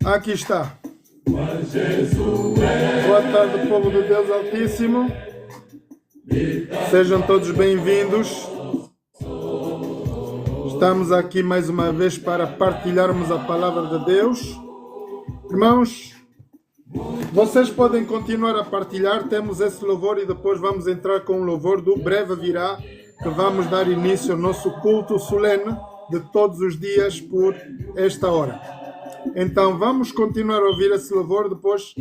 Aqui está. Boa tarde, povo de Deus Altíssimo. Sejam todos bem-vindos. Estamos aqui mais uma vez para partilharmos a palavra de Deus. Irmãos, vocês podem continuar a partilhar. Temos esse louvor e depois vamos entrar com o louvor do Breve Virá, que vamos dar início ao nosso culto solene de todos os dias por esta hora. Então vamos continuar a ouvir esse louvor. Depois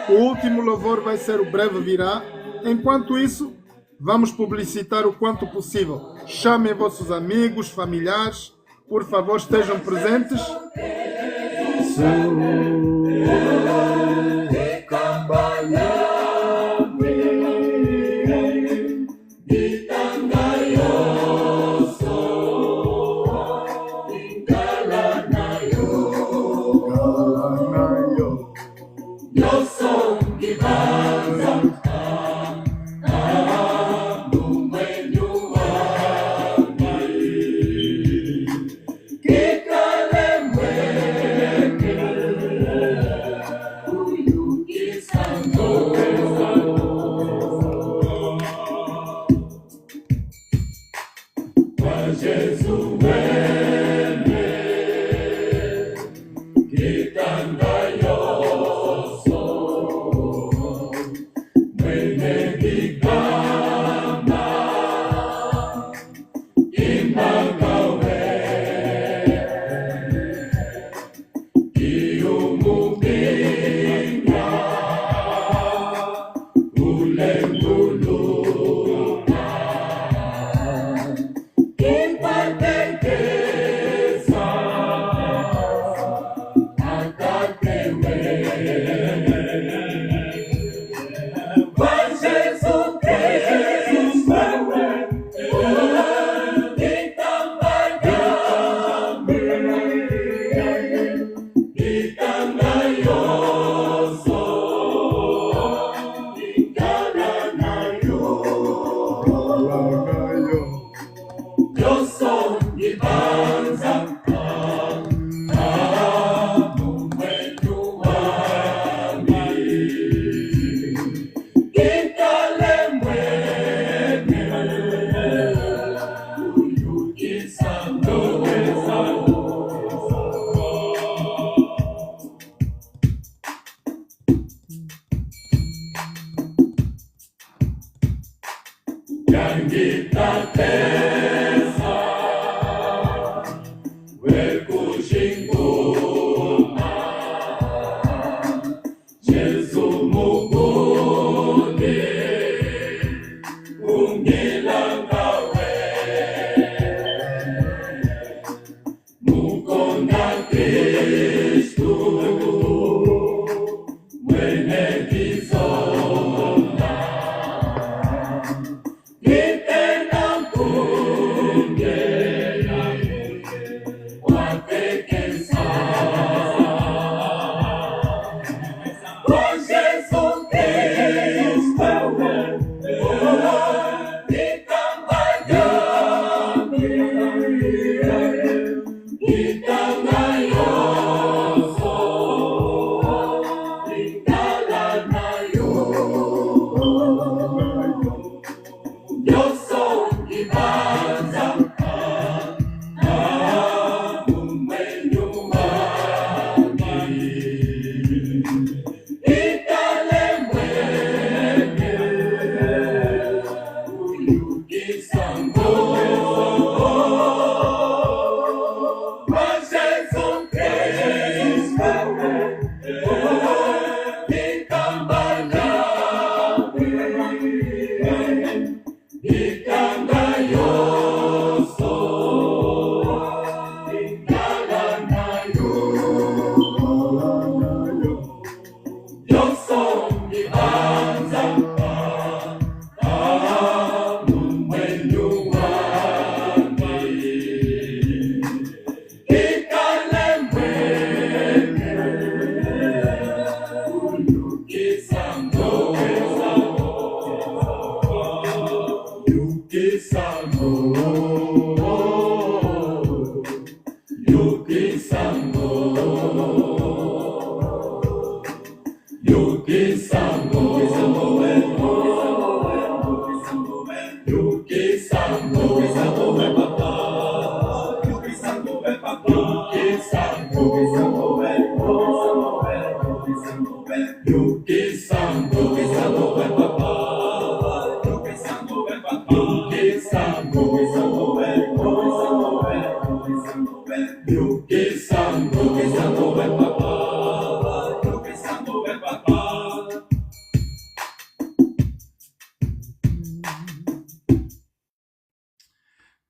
o último louvor vai ser o Breve Virá. Enquanto isso, vamos publicitar o quanto possível. Chamem vossos amigos, familiares, por favor, estejam presentes.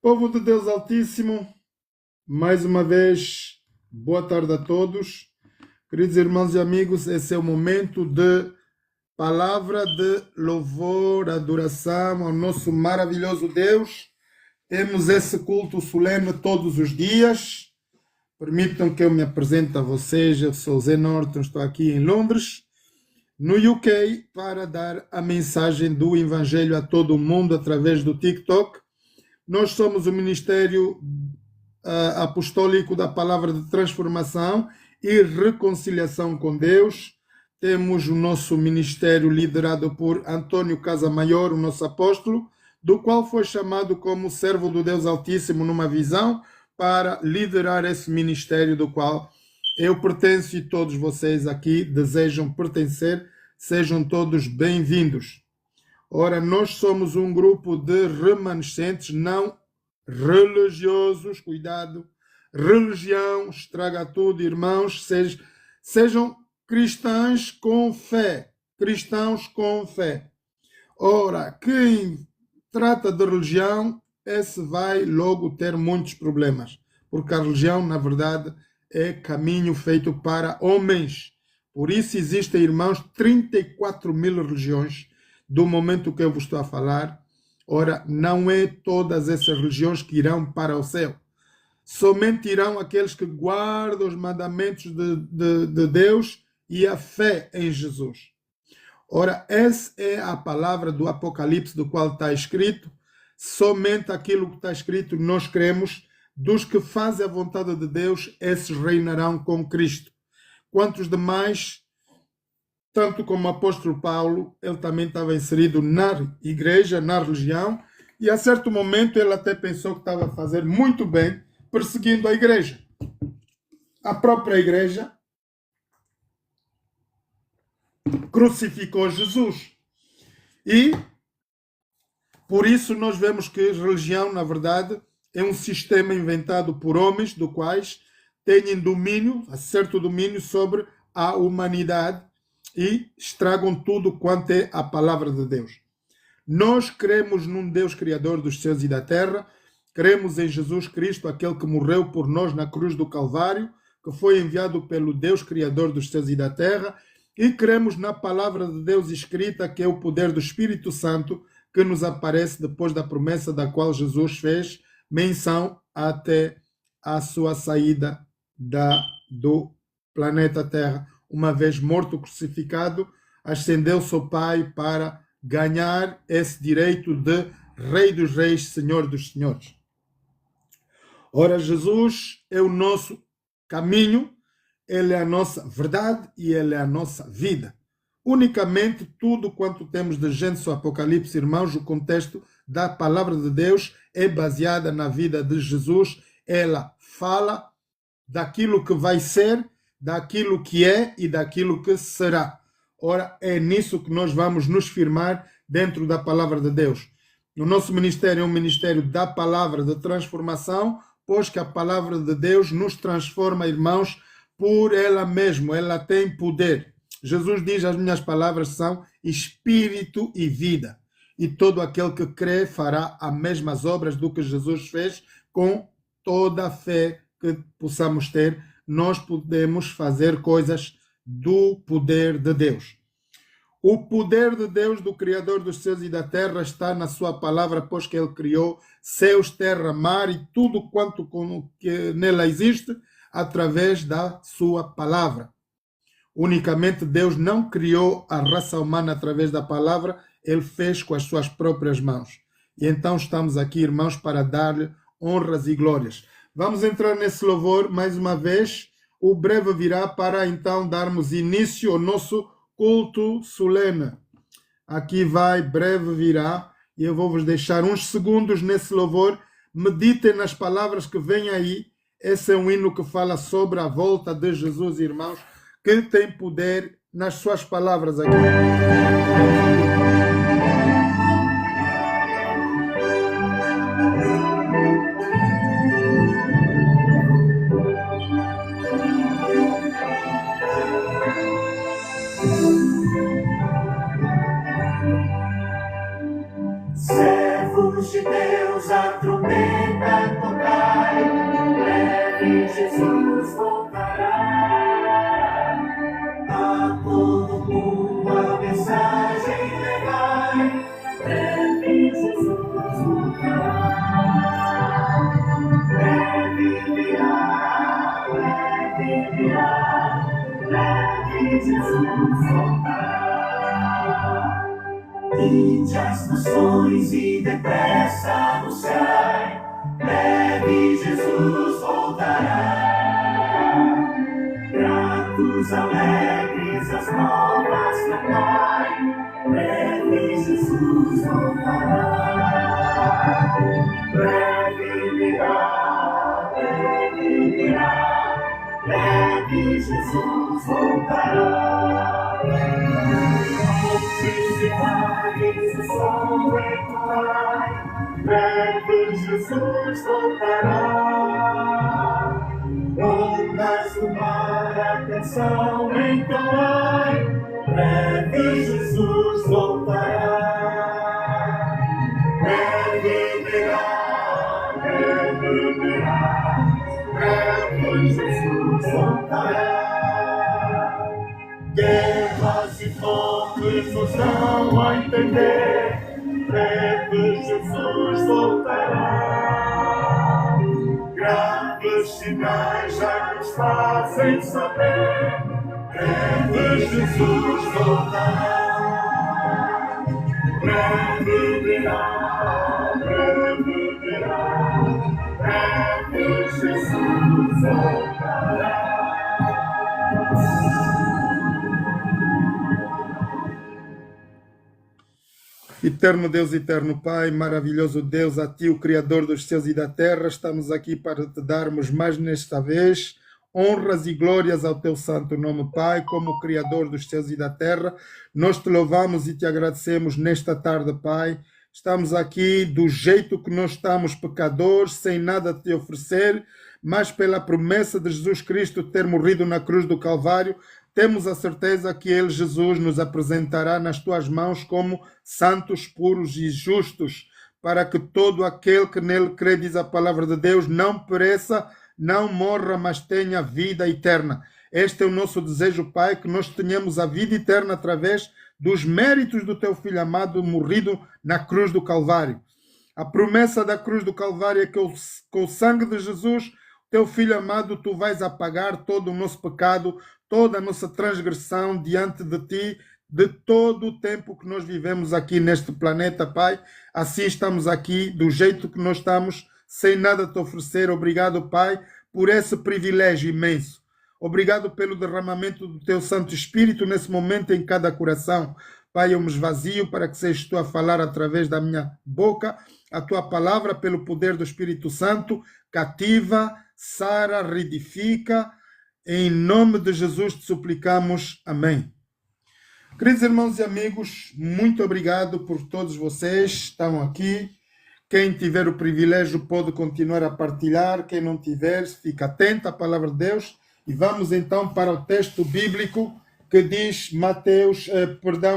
Povo de Deus Altíssimo, mais uma vez, boa tarde a todos. Queridos irmãos e amigos, esse é o momento de palavra de louvor, adoração ao nosso maravilhoso Deus. Temos esse culto solene todos os dias. Permitam que eu me apresente a vocês. Eu sou Zé Norton, estou aqui em Londres, no UK, para dar a mensagem do Evangelho a todo o mundo através do TikTok. Nós somos o Ministério Apostólico da Palavra de Transformação e Reconciliação com Deus. Temos o nosso ministério liderado por Antônio Casamaior, o nosso apóstolo, do qual foi chamado como servo do Deus Altíssimo numa visão para liderar esse ministério do qual eu pertenço e todos vocês aqui desejam pertencer. Sejam todos bem-vindos. Ora, nós somos um grupo de remanescentes não religiosos, cuidado, religião estraga tudo, irmãos, sejam cristãos com fé, Ora, quem trata de religião, esse vai logo ter muitos problemas, porque a religião, na verdade, é caminho feito para homens. Por isso existem, irmãos, 34.000 religiões do momento que eu vos estou a falar. Ora, não é todas essas religiões que irão para o céu. Somente irão aqueles que guardam os mandamentos de Deus e a fé em Jesus. Ora, essa é a palavra do Apocalipse, do qual está escrito. Somente aquilo que está escrito nós cremos. Dos que fazem a vontade de Deus, esses reinarão com Cristo. Quantos demais, tanto como o apóstolo Paulo, ele também estava inserido na igreja, na religião, e a certo momento ele até pensou que estava a fazer muito bem, perseguindo a igreja. A própria igreja crucificou Jesus. E, por isso, nós vemos que religião, na verdade, é um sistema inventado por homens, do quais têm domínio, certo domínio sobre a humanidade e estragam tudo quanto é a palavra de Deus. Nós cremos num Deus Criador dos céus e da terra, cremos em Jesus Cristo, aquele que morreu por nós na cruz do Calvário, que foi enviado pelo Deus Criador dos céus e da terra, e cremos na palavra de Deus escrita, que é o poder do Espírito Santo, que nos aparece depois da promessa da qual Jesus fez menção até a sua saída do planeta Terra. Uma vez morto, crucificado, ascendeu-se ao Pai para ganhar esse direito de Rei dos Reis, Senhor dos Senhores. Ora, Jesus é o nosso caminho, Ele é a nossa verdade e Ele é a nossa vida. Unicamente tudo quanto temos de Gênesis ao Apocalipse, irmãos, o contexto da palavra de Deus é baseada na vida de Jesus. Ela fala daquilo que vai ser, daquilo que é e daquilo que será. Ora, é nisso que nós vamos nos firmar dentro da palavra de Deus. O nosso ministério é um ministério da palavra de transformação, pois que a palavra de Deus nos transforma, irmãos, por ela mesma. Ela tem poder. Jesus diz: as minhas palavras são espírito e vida. E todo aquele que crê fará as mesmas obras do que Jesus fez. Com toda a fé que possamos ter, nós podemos fazer coisas do poder de Deus. O poder de Deus, do Criador dos céus e da terra, está na sua palavra, pois que Ele criou céus, terra, mar e tudo quanto que nela existe, através da sua palavra. Unicamente Deus não criou a raça humana através da palavra, Ele fez com as suas próprias mãos. E então estamos aqui, irmãos, para dar-lhe honras e glórias. Vamos entrar nesse louvor mais uma vez. O breve virá para então darmos início ao nosso culto solene. Aqui vai, breve virá, e eu vou vos deixar uns segundos nesse louvor. Meditem nas palavras que vêm aí. Esse é um hino que fala sobre a volta de Jesus, irmãos, que tem poder nas suas palavras aqui. Servo filhos de Deus, a trombeta tocai, breve Jesus voltará. A todo mundo a mensagem legai, breve Jesus voltará. Breve virá, breve Jesus voltará. Ide as nações e depressa anunciai, breve Jesus voltará. Gratos, alegres, as novas cantai, breve Jesus voltará. Breve virá, breve Jesus voltará. Principais, o sol ecoai, breve Jesus voltará. Ondas do mar, atenção entoai, breve Jesus voltará. Breve virá, breve Jesus voltará. Guerras e fomes nos dão a entender, breve Jesus voltará. Graves sinais já nos fazem saber, breve Jesus voltará. Breve virá, breve Jesus voltará. Eterno Deus, eterno Pai, maravilhoso Deus, a Ti, o Criador dos céus e da terra, estamos aqui para Te darmos mais nesta vez honras e glórias ao Teu santo nome, Pai, como Criador dos céus e da terra. Nós Te louvamos e Te agradecemos nesta tarde, Pai. Estamos aqui do jeito que nós estamos, pecadores, sem nada Te oferecer, mas pela promessa de Jesus Cristo ter morrido na cruz do Calvário, temos a certeza que Ele, Jesus, nos apresentará nas Tuas mãos como santos, puros e justos, para que todo aquele que nele crê, diz a palavra de Deus, não pereça, não morra, mas tenha vida eterna. Este é o nosso desejo, Pai, que nós tenhamos a vida eterna através dos méritos do Teu Filho amado, morrido na cruz do Calvário. A promessa da cruz do Calvário é que com o sangue de Jesus, Teu Filho amado, Tu vais apagar todo o nosso pecado, toda a nossa transgressão diante de Ti, de todo o tempo que nós vivemos aqui neste planeta, Pai. Assim estamos aqui, do jeito que nós estamos, sem nada Te oferecer. Obrigado, Pai, por esse privilégio imenso. Obrigado pelo derramamento do Teu Santo Espírito nesse momento em cada coração. Pai, eu me esvazio para que sejas Tu a falar através da minha boca, a Tua palavra, pelo poder do Espírito Santo, cativa, sara, reedifica. Em nome de Jesus te suplicamos. Amém. Queridos irmãos e amigos, muito obrigado por todos vocês que estão aqui. Quem tiver o privilégio pode continuar a partilhar. Quem não tiver, fica atento à palavra de Deus. E vamos então para o texto bíblico que diz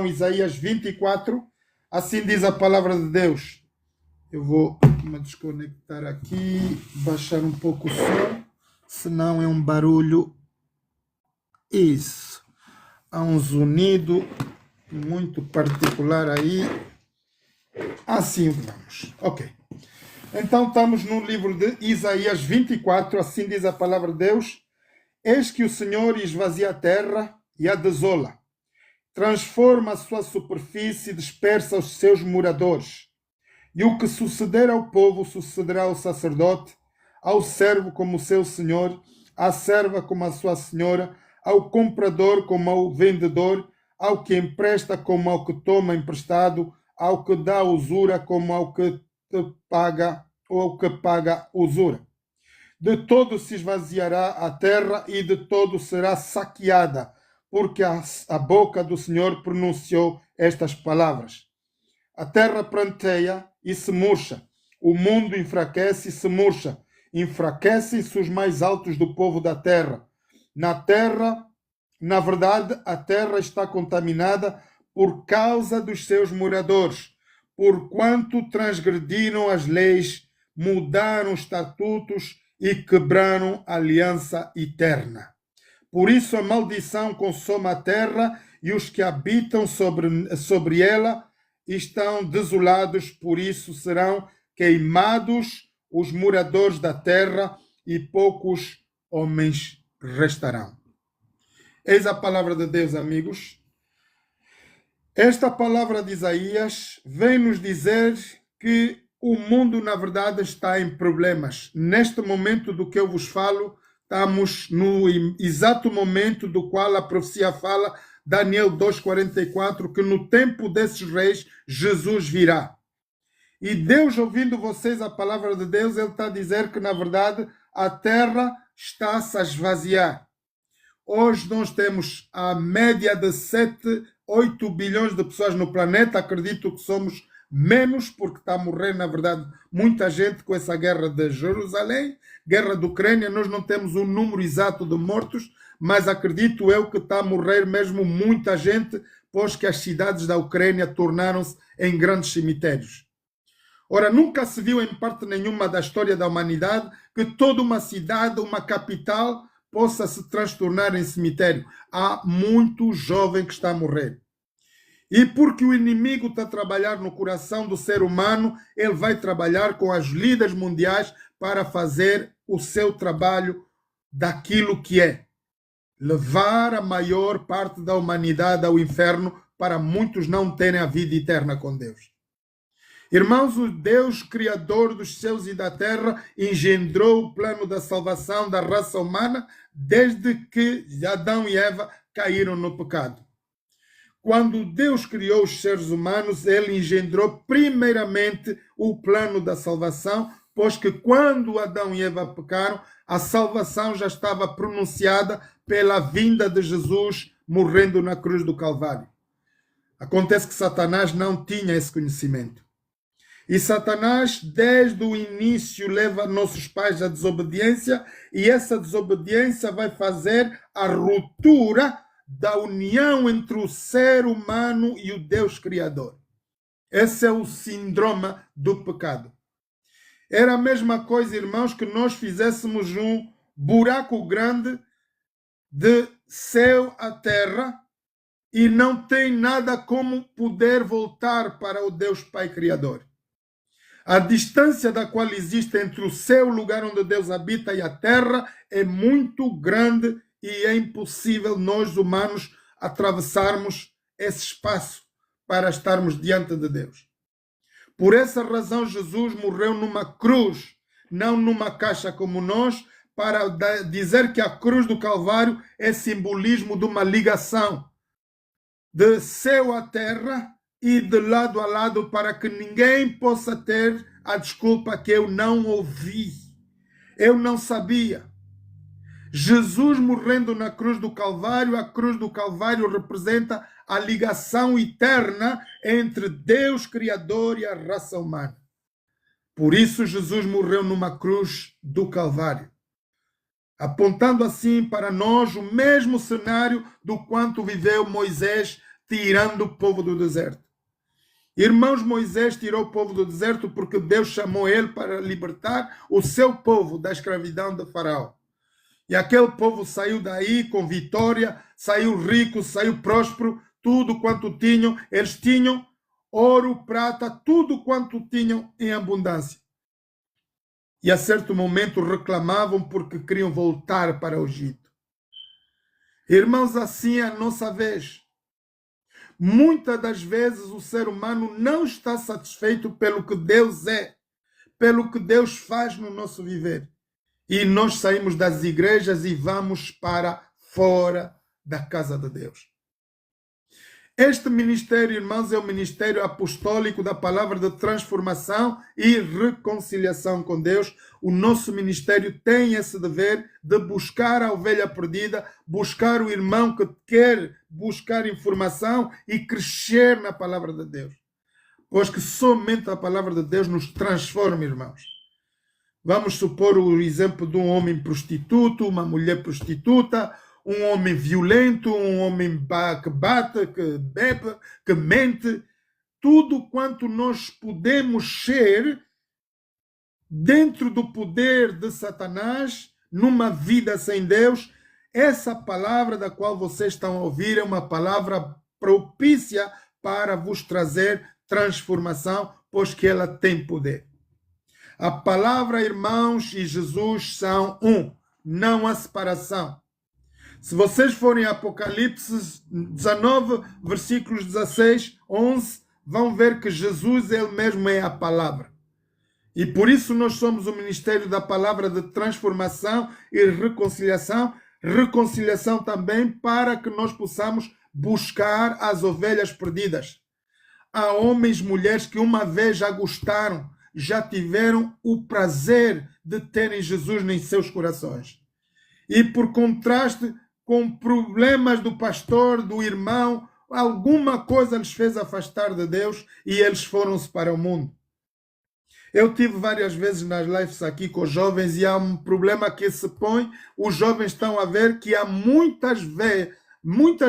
Isaías 24. Assim diz a palavra de Deus. Eu vou me desconectar aqui, baixar um pouco o som, senão é um barulho. Isso. Há um zunido muito particular aí. Assim vamos. Ok. Então estamos no livro de Isaías 24. Assim diz a palavra de Deus. Eis que o Senhor esvazia a terra e a desola. Transforma a sua superfície e dispersa os seus moradores. E o que suceder ao povo sucederá ao sacerdote, ao servo como o seu senhor, à serva como a sua senhora, ao comprador como ao vendedor, ao que empresta como ao que toma emprestado, ao que dá usura como ao que te paga ou ao que paga usura. De todo se esvaziará a terra e de todo será saqueada, porque a boca do Senhor pronunciou estas palavras. A terra pranteia e se murcha, o mundo enfraquece e se murcha, enfraquecem-se os mais altos do povo da terra. Na verdade, a terra está contaminada por causa dos seus moradores, porquanto transgrediram as leis, mudaram os estatutos e quebraram a aliança eterna. Por isso a maldição consome a terra e os que habitam sobre ela estão desolados, por isso serão queimados os moradores da terra e poucos homens restarão. Eis a palavra de Deus, amigos. Esta palavra de Isaías vem nos dizer que o mundo, na verdade, está em problemas. Neste momento do que eu vos falo, estamos no exato momento do qual a profecia fala, Daniel 2,44, que no tempo desses reis, Jesus virá. E Deus, ouvindo vocês a palavra de Deus, Ele está a dizer que, na verdade, a terra está-se a esvaziar. Hoje nós temos a média de 7, 8 bilhões de pessoas no planeta. Acredito que somos menos, porque está a morrer, na verdade, muita gente com essa guerra de Jerusalém, guerra da Ucrânia. Nós não temos um número exato de mortos, mas acredito eu que está a morrer mesmo muita gente, pois que as cidades da Ucrânia tornaram-se em grandes cemitérios. Ora, nunca se viu em parte nenhuma da história da humanidade que toda uma cidade, uma capital, possa se transtornar em cemitério. Há muito jovem que está a morrer. E porque o inimigo está a trabalhar no coração do ser humano, ele vai trabalhar com as líderes mundiais para fazer o seu trabalho daquilo que é. Levar a maior parte da humanidade ao inferno para muitos não terem a vida eterna com Deus. Irmãos, o Deus Criador dos céus e da terra engendrou o plano da salvação da raça humana desde que Adão e Eva caíram no pecado. Quando Deus criou os seres humanos, Ele engendrou primeiramente o plano da salvação, pois que quando Adão e Eva pecaram, a salvação já estava pronunciada pela vinda de Jesus morrendo na cruz do Calvário. Acontece que Satanás não tinha esse conhecimento. E Satanás, desde o início, leva nossos pais à desobediência, e essa desobediência vai fazer a ruptura da união entre o ser humano e o Deus Criador. Esse é o síndrome do pecado. Era a mesma coisa, irmãos, que nós fizéssemos um buraco grande de céu à terra e não tem nada como poder voltar para o Deus Pai Criador. A distância da qual existe entre o céu, o lugar onde Deus habita, e a terra é muito grande e é impossível nós humanos atravessarmos esse espaço para estarmos diante de Deus. Por essa razão Jesus morreu numa cruz, não numa caixa como nós, para dizer que a cruz do Calvário é simbolismo de uma ligação de céu à terra e de lado a lado, para que ninguém possa ter a desculpa que eu não ouvi, eu não sabia. Jesus morrendo na cruz do Calvário, a cruz do Calvário representa a ligação eterna entre Deus Criador e a raça humana. Por isso Jesus morreu numa cruz do Calvário, apontando assim para nós o mesmo cenário do quanto viveu Moisés tirando o povo do deserto. Irmãos, Moisés tirou o povo do deserto porque Deus chamou ele para libertar o seu povo da escravidão de Faraó. E aquele povo saiu daí com vitória, saiu rico, saiu próspero, tudo quanto tinham. Eles tinham ouro, prata, tudo quanto tinham em abundância. E a certo momento reclamavam porque queriam voltar para o Egito. Irmãos, assim é a nossa vez. Muitas das vezes o ser humano não está satisfeito pelo que Deus é, pelo que Deus faz no nosso viver. E nós saímos das igrejas e vamos para fora da casa de Deus. Este ministério, irmãos, é o ministério apostólico da palavra de transformação e reconciliação com Deus. O nosso ministério tem esse dever de buscar a ovelha perdida, buscar o irmão que quer buscar informação e crescer na palavra de Deus. Pois que somente a palavra de Deus nos transforma, irmãos. Vamos supor o exemplo de um homem prostituto, uma mulher prostituta, um homem violento, um homem que bate, que bebe, que mente. tudo quanto nós podemos ser dentro do poder de Satanás, numa vida sem Deus. Essa palavra da qual vocês estão a ouvir é uma palavra propícia para vos trazer transformação, pois que ela tem poder. A palavra, irmãos, e Jesus são um, não há separação. Se vocês forem a Apocalipse 19, versículos 16, 11, vão ver que Jesus, ele mesmo é a palavra. E por isso nós somos o ministério da palavra de transformação e reconciliação. Reconciliação também para que nós possamos buscar as ovelhas perdidas. Há homens e mulheres que uma vez já gostaram, já tiveram o prazer de terem Jesus em seus corações. E por contraste com problemas do pastor, do irmão, alguma coisa lhes fez afastar de Deus e eles foram-se para o mundo. Eu tive várias vezes nas lives aqui com os jovens e há um problema que se põe. Os jovens estão a ver que há muitas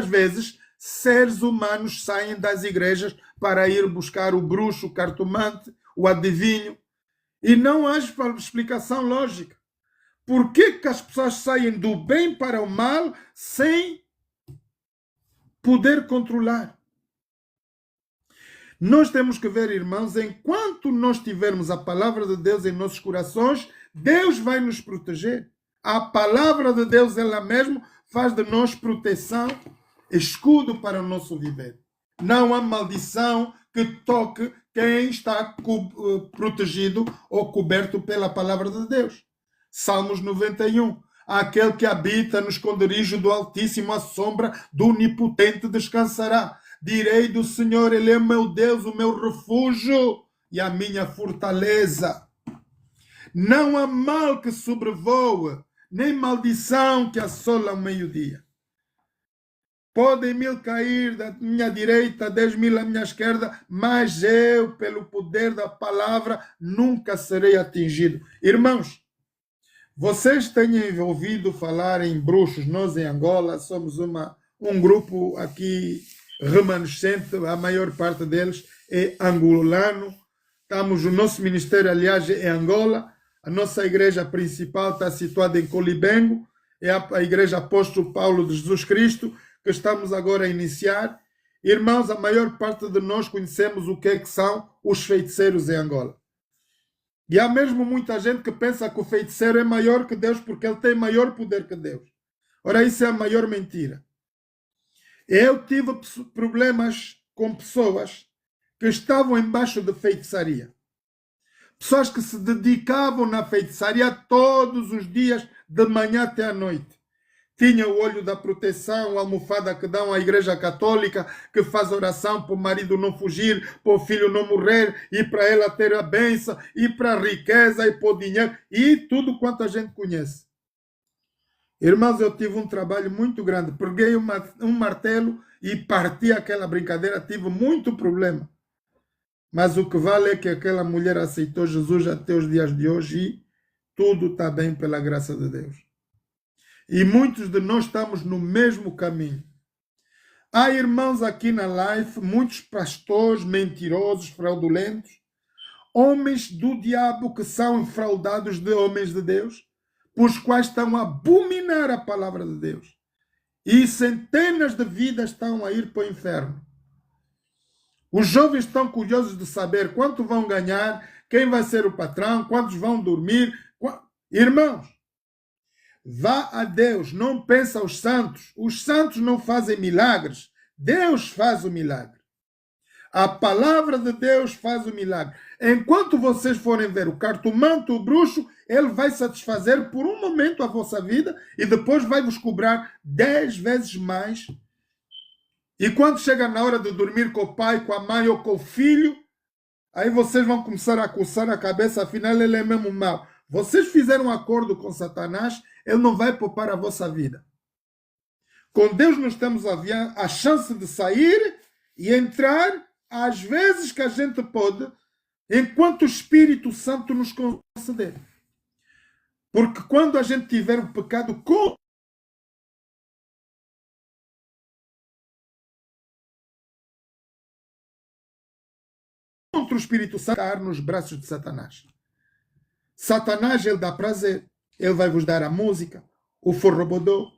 vezes seres humanos saem das igrejas para ir buscar o bruxo, o cartomante, o adivinho. E não há explicação lógica. Por que as pessoas saem do bem para o mal sem poder controlar? Nós temos que ver, irmãos, enquanto nós tivermos a palavra de Deus em nossos corações, Deus vai nos proteger. A palavra de Deus, ela mesma, faz de nós proteção, escudo para o nosso viver. Não há maldição que toque quem está protegido ou coberto pela palavra de Deus. Salmos 91. Aquele que habita no esconderijo do Altíssimo, à sombra do Onipotente descansará. Direi do Senhor, Ele é o meu Deus, o meu refúgio e a minha fortaleza. Não há mal que sobrevoa, nem maldição que assola ao meio-dia. Podem 1000 cair da minha direita, 10.000 à minha esquerda, mas eu, pelo poder da palavra, nunca serei atingido. Irmãos, vocês têm ouvido falar em bruxos. Nós em Angola somos um grupo aqui remanescente, a maior parte deles é angolano. O nosso ministério, aliás, é Angola. A nossa igreja principal está situada em Colibengo, é a igreja Apóstolo Paulo de Jesus Cristo, que estamos agora a iniciar. Irmãos, a maior parte de nós conhecemos o que é que são os feiticeiros em Angola. E há mesmo muita gente que pensa que o feiticeiro é maior que Deus porque ele tem maior poder que Deus. Ora, isso é a maior mentira. Eu tive problemas com pessoas que estavam embaixo de feitiçaria. Pessoas que se dedicavam na feitiçaria todos os dias, de manhã até à noite. Tinha o olho da proteção, a almofada que dão à Igreja Católica, que faz oração para o marido não fugir, para o filho não morrer, e para ela ter a bênção, e para a riqueza, e para o dinheiro, e tudo quanto a gente conhece. Irmãos, eu tive um trabalho muito grande. Peguei um martelo e parti aquela brincadeira. Tive muito problema. Mas o que vale é que aquela mulher aceitou Jesus até os dias de hoje e tudo está bem pela graça de Deus. E muitos de nós estamos no mesmo caminho. Há irmãos aqui na live, muitos pastores mentirosos, fraudulentos, homens do diabo que são enfraudados de homens de Deus, os quais estão a abominar a palavra de Deus. E centenas de vidas estão a ir para o inferno. Os jovens estão curiosos de saber quanto vão ganhar, quem vai ser o patrão, quantos vão dormir. Irmãos, vá a Deus, não pensa aos santos. Os santos não fazem milagres. Deus faz o milagre. A palavra de Deus faz o milagre. Enquanto vocês forem ver o cartomante, o bruxo, ele vai satisfazer por um momento a vossa vida e depois vai vos cobrar 10 vezes mais. E quando chega na hora de dormir com o pai, com a mãe ou com o filho, aí vocês vão começar a coçar a cabeça, afinal ele é mesmo mau. Vocês fizeram um acordo com Satanás, ele não vai poupar a vossa vida. Com Deus nós temos a chance de sair e entrar às vezes que a gente pode, enquanto o Espírito Santo nos conceder. Porque quando a gente tiver o pecado outro Espírito Santo está nos braços de Satanás. Satanás, ele dá prazer. Ele vai vos dar a música, o forrobodô,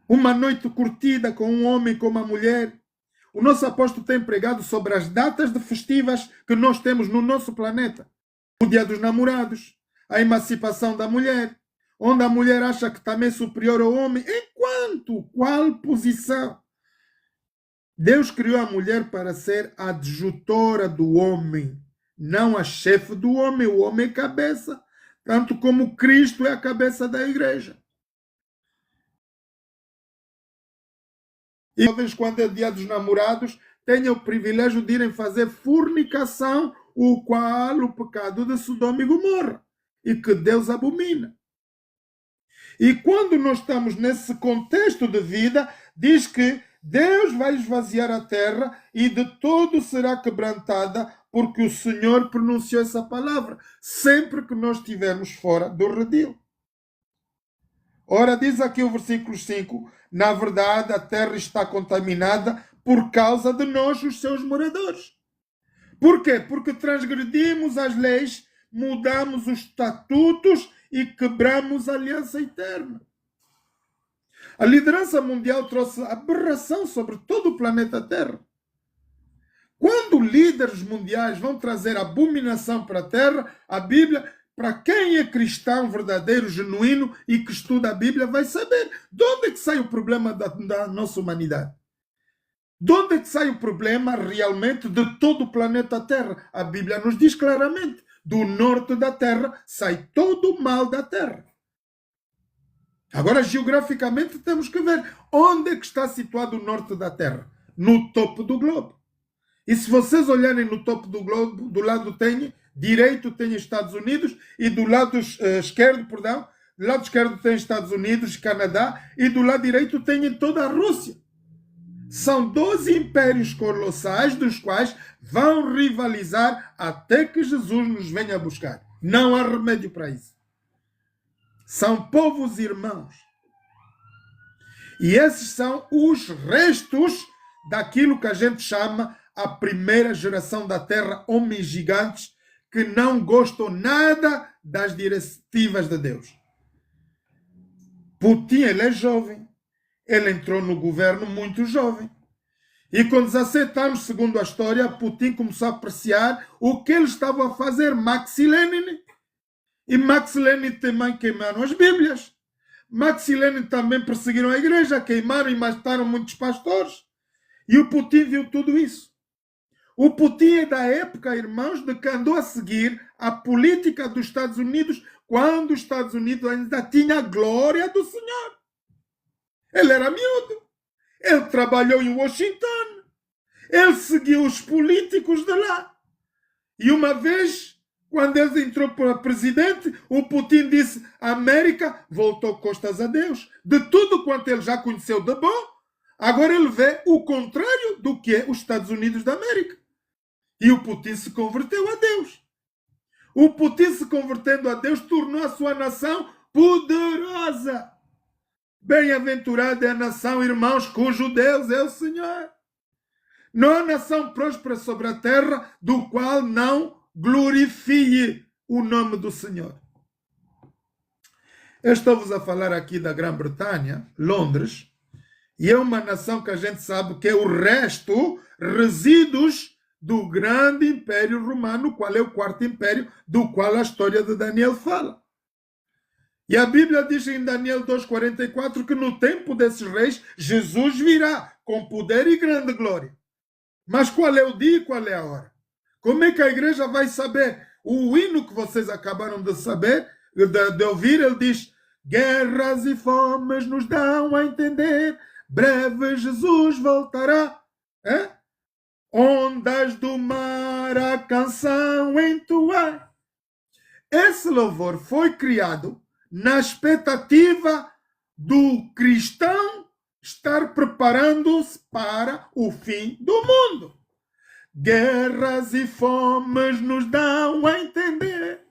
uma noite curtida com um homem, com uma mulher. O nosso apóstolo tem pregado sobre as datas de festivas que nós temos no nosso planeta. O Dia dos Namorados, a emancipação da mulher, onde a mulher acha que também é superior ao homem. Enquanto, qual posição? Deus criou a mulher para ser a adjutora do homem, não a chefe do homem. O homem é cabeça, tanto como Cristo é a cabeça da igreja. E talvez quando é Dia dos Namorados, tenham o privilégio de irem fazer fornicação, o qual o pecado de Sodoma e Gomorra, e que Deus abomina. E quando nós estamos nesse contexto de vida, diz que Deus vai esvaziar a terra e de todo será quebrantada, porque o Senhor pronunciou essa palavra, sempre que nós estivermos fora do redil. Ora, diz aqui o versículo 5, na verdade a terra está contaminada por causa de nós, os seus moradores. Por quê? Porque transgredimos as leis, mudamos os estatutos e quebramos a aliança eterna. A liderança mundial trouxe aberração sobre todo o planeta Terra. Quando líderes mundiais vão trazer abominação para a Terra, a Bíblia, para quem é cristão verdadeiro, genuíno e que estuda a Bíblia, vai saber de onde é que sai o problema da nossa humanidade. De onde é que sai o problema realmente de todo o planeta Terra? A Bíblia nos diz claramente, do norte da Terra sai todo o mal da Terra. Agora, geograficamente, temos que ver onde é que está situado o norte da Terra. No topo do globo. E se vocês olharem no topo do globo, do lado direito tem Estados Unidos e do lado esquerdo, do lado esquerdo tem Estados Unidos, Canadá, e do lado direito tem toda a Rússia. São 12 impérios colossais, dos quais vão rivalizar até que Jesus nos venha buscar. Não há remédio para isso. São povos irmãos. E esses são os restos daquilo que a gente chama a primeira geração da Terra, homens gigantes que não gostam nada das diretivas de Deus. Putin, ele é jovem. Ele entrou no governo muito jovem. E com 17 anos, segundo a história, Putin começou a apreciar o que ele estava a fazer, Marx e Lenin. E Marx e Lenin também queimaram as Bíblias. Marx e Lenin também perseguiram a igreja, queimaram e mataram muitos pastores. E o Putin viu tudo isso. O Putin é da época, irmãos, de que andou a seguir a política dos Estados Unidos quando os Estados Unidos ainda tinha a glória do Senhor. Ele era miúdo. Ele trabalhou em Washington. Ele seguiu os políticos de lá. E uma vez, quando ele entrou para presidente, o Putin disse: a América voltou costas a Deus. De tudo quanto ele já conheceu de bom, agora ele vê o contrário do que é os Estados Unidos da América. E o Putin se converteu a Deus. O Putin, se convertendo a Deus, tornou a sua nação poderosa. Bem-aventurada é a nação, irmãos, cujo Deus é o Senhor. Não há nação próspera sobre a terra do qual não glorifie o nome do Senhor. Eu estou-vos a falar aqui da Grã-Bretanha, Londres, e é uma nação que a gente sabe que é o resto, resíduos do grande Império Romano, qual é o quarto império, do qual a história de Daniel fala. E a Bíblia diz em Daniel 2,44 que no tempo desses reis, Jesus virá com poder e grande glória. Mas qual é o dia e qual é a hora? Como é que a igreja vai saber? O hino que vocês acabaram de saber, de ouvir, ele diz: guerras e fomes nos dão a entender, breve Jesus voltará. Ondas do mar a canção entoar. Esse louvor foi criado na expectativa do cristão estar preparando-se para o fim do mundo. Guerras e fomes nos dão a entender.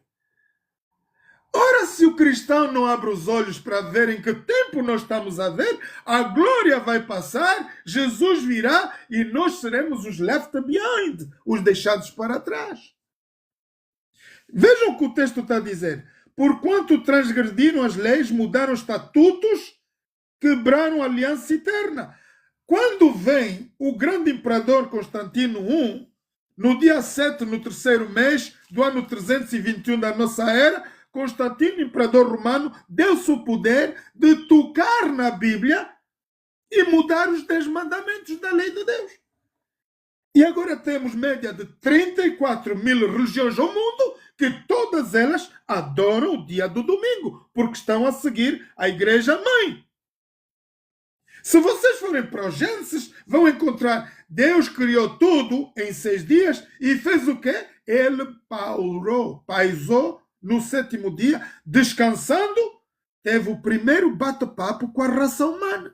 Ora, se o cristão não abre os olhos para ver em que tempo nós estamos a ver, a glória vai passar, Jesus virá e nós seremos os left behind, os deixados para trás. Vejam o que o texto está a dizer. Porquanto transgrediram as leis, mudaram os estatutos, quebraram a aliança eterna. Quando vem o grande imperador Constantino I, no dia 7, no terceiro mês do ano 321 da nossa era, Constantino, imperador romano, deu-se o poder de tocar na Bíblia e mudar os 10 mandamentos da lei de Deus. E agora temos média de 34 mil religiões ao mundo, que todas elas adoram o dia do domingo, porque estão a seguir a igreja mãe. Se vocês forem para o Gênesis, vão encontrar Deus criou tudo em 6 dias e fez o quê? Ele paisou no 7º dia, descansando, teve o primeiro bate-papo com a raça humana.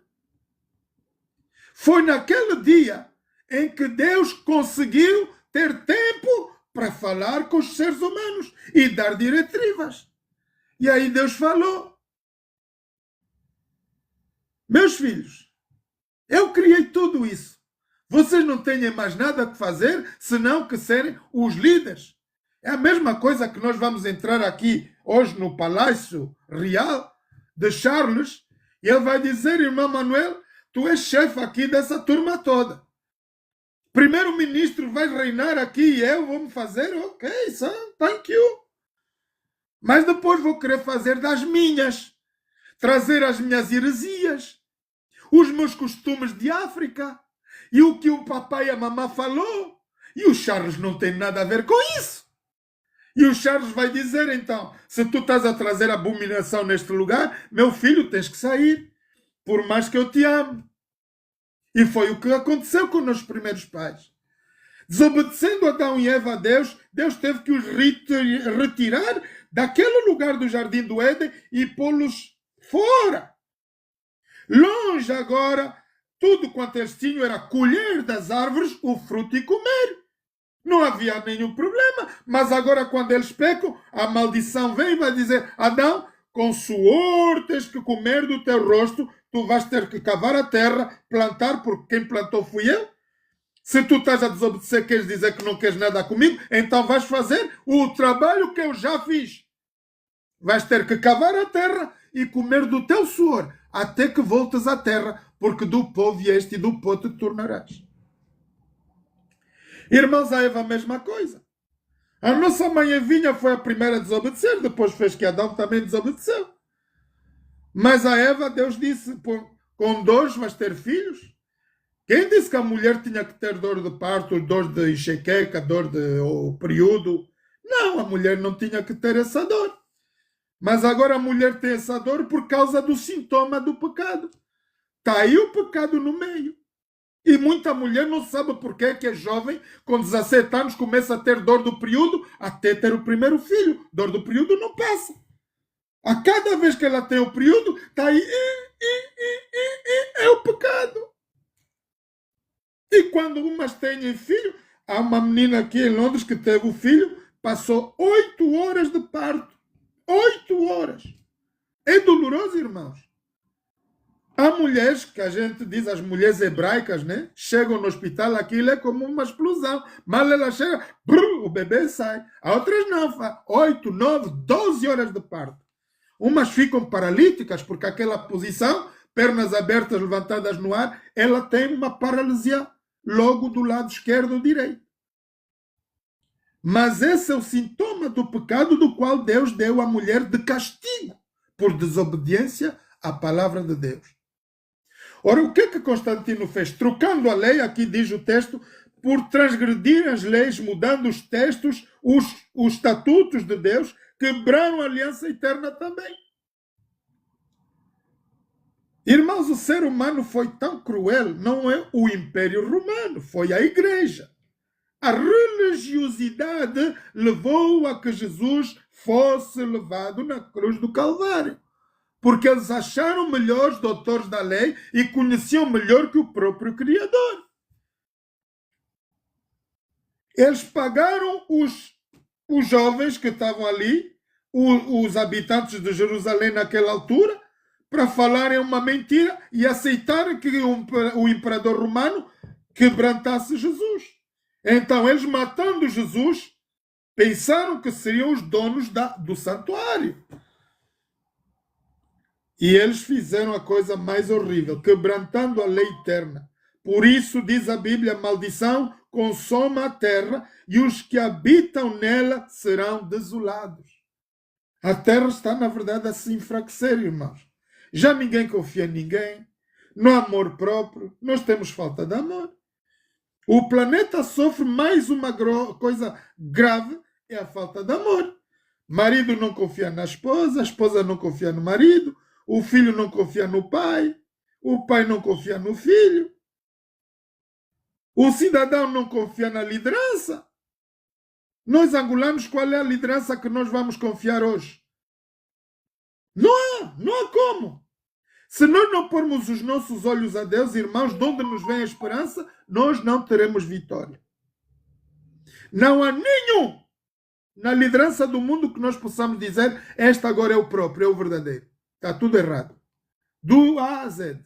Foi naquele dia em que Deus conseguiu ter tempo para falar com os seres humanos e dar diretivas. E aí Deus falou: meus filhos, eu criei tudo isso. Vocês não têm mais nada que fazer senão que serem os líderes. É a mesma coisa que nós vamos entrar aqui hoje no Palácio Real de Charles e ele vai dizer: irmão Manuel, tu és chefe aqui dessa turma toda. Primeiro-ministro vai reinar aqui e eu vou me fazer, ok, son, thank you. Mas depois vou querer fazer das minhas, trazer as minhas heresias, os meus costumes de África e o que o papai e a mamãe falou. E o Charles não tem nada a ver com isso. E o Charles vai dizer então: se tu estás a trazer abominação neste lugar, meu filho, tens que sair, por mais que eu te ame. E foi o que aconteceu com os nossos primeiros pais. Desobedecendo Adão e Eva a Deus, Deus teve que os retirar daquele lugar do Jardim do Éden e pô-los fora. Longe agora, tudo quanto eles tinham era colher das árvores o fruto e comer. Não havia nenhum problema, mas agora quando eles pecam, a maldição vem e vai dizer: Adão, com suor tens que comer do teu rosto, tu vais ter que cavar a terra, plantar, porque quem plantou fui eu. Se tu estás a desobedecer, queres dizer que não queres nada comigo, então vais fazer o trabalho que eu já fiz. Vais ter que cavar a terra e comer do teu suor, até que voltes à terra, porque do pó vieste e do pó te tornarás. Irmãos, a Eva a mesma coisa. A nossa mãe Evinha foi a primeira a desobedecer, depois fez que Adão também desobedeceu. Mas a Eva, Deus disse: com dores vais ter filhos. Quem disse que a mulher tinha que ter dor de parto, dor de enxaqueca, dor de período? Não, a mulher não tinha que ter essa dor. Mas agora a mulher tem essa dor por causa do sintoma do pecado. Está aí o pecado no meio. E muita mulher não sabe porquê que é jovem, com 17 anos, começa a ter dor do período, até ter o primeiro filho. Dor do período não passa. A cada vez que ela tem o período, está aí, é o pecado. E quando umas têm filho, há uma menina aqui em Londres que teve o filho, passou 8 horas de parto. 8 horas. É doloroso, irmãos. Há mulheres, que a gente diz, as mulheres hebraicas, né? Chegam no hospital, aquilo é como uma explosão. Mal ela chega, o bebê sai. Há outras não, 8, 9, 12 horas de parto. Umas ficam paralíticas, porque aquela posição, pernas abertas, levantadas no ar, ela tem uma paralisia logo do lado esquerdo ou direito. Mas esse é o sintoma do pecado do qual Deus deu à mulher de castigo por desobediência à palavra de Deus. Ora, o que é que Constantino fez? Trocando a lei, aqui diz o texto, por transgredir as leis, mudando os textos, os estatutos de Deus, quebraram a aliança eterna também. Irmãos, o ser humano foi tão cruel, não é o Império Romano, foi a Igreja. A religiosidade levou a que Jesus fosse levado na cruz do Calvário. Porque eles acharam melhores doutores da lei e conheciam melhor que o próprio Criador. Eles pagaram os jovens que estavam ali os habitantes de Jerusalém naquela altura para falarem uma mentira e aceitarem que o imperador romano quebrantasse Jesus. Então, eles matando Jesus, pensaram que seriam os donos do santuário. E eles fizeram a coisa mais horrível, quebrantando a lei eterna. Por isso, diz a Bíblia, maldição consoma a terra e os que habitam nela serão desolados. A terra está, na verdade, a se enfraquecer, irmãos. Já ninguém confia em ninguém, não há amor próprio, nós temos falta de amor. O planeta sofre mais uma coisa grave, é a falta de amor. Marido não confia na esposa, a esposa não confia no marido, o filho não confia no pai, o pai não confia no filho, o cidadão não confia na liderança. Nós angolanos, qual é a liderança que nós vamos confiar hoje? Não há como. Se nós não pormos os nossos olhos a Deus, irmãos, de onde nos vem a esperança, nós não teremos vitória. Não há nenhum na liderança do mundo que nós possamos dizer, este agora é o próprio, é o verdadeiro. Está tudo errado. Do A a Z.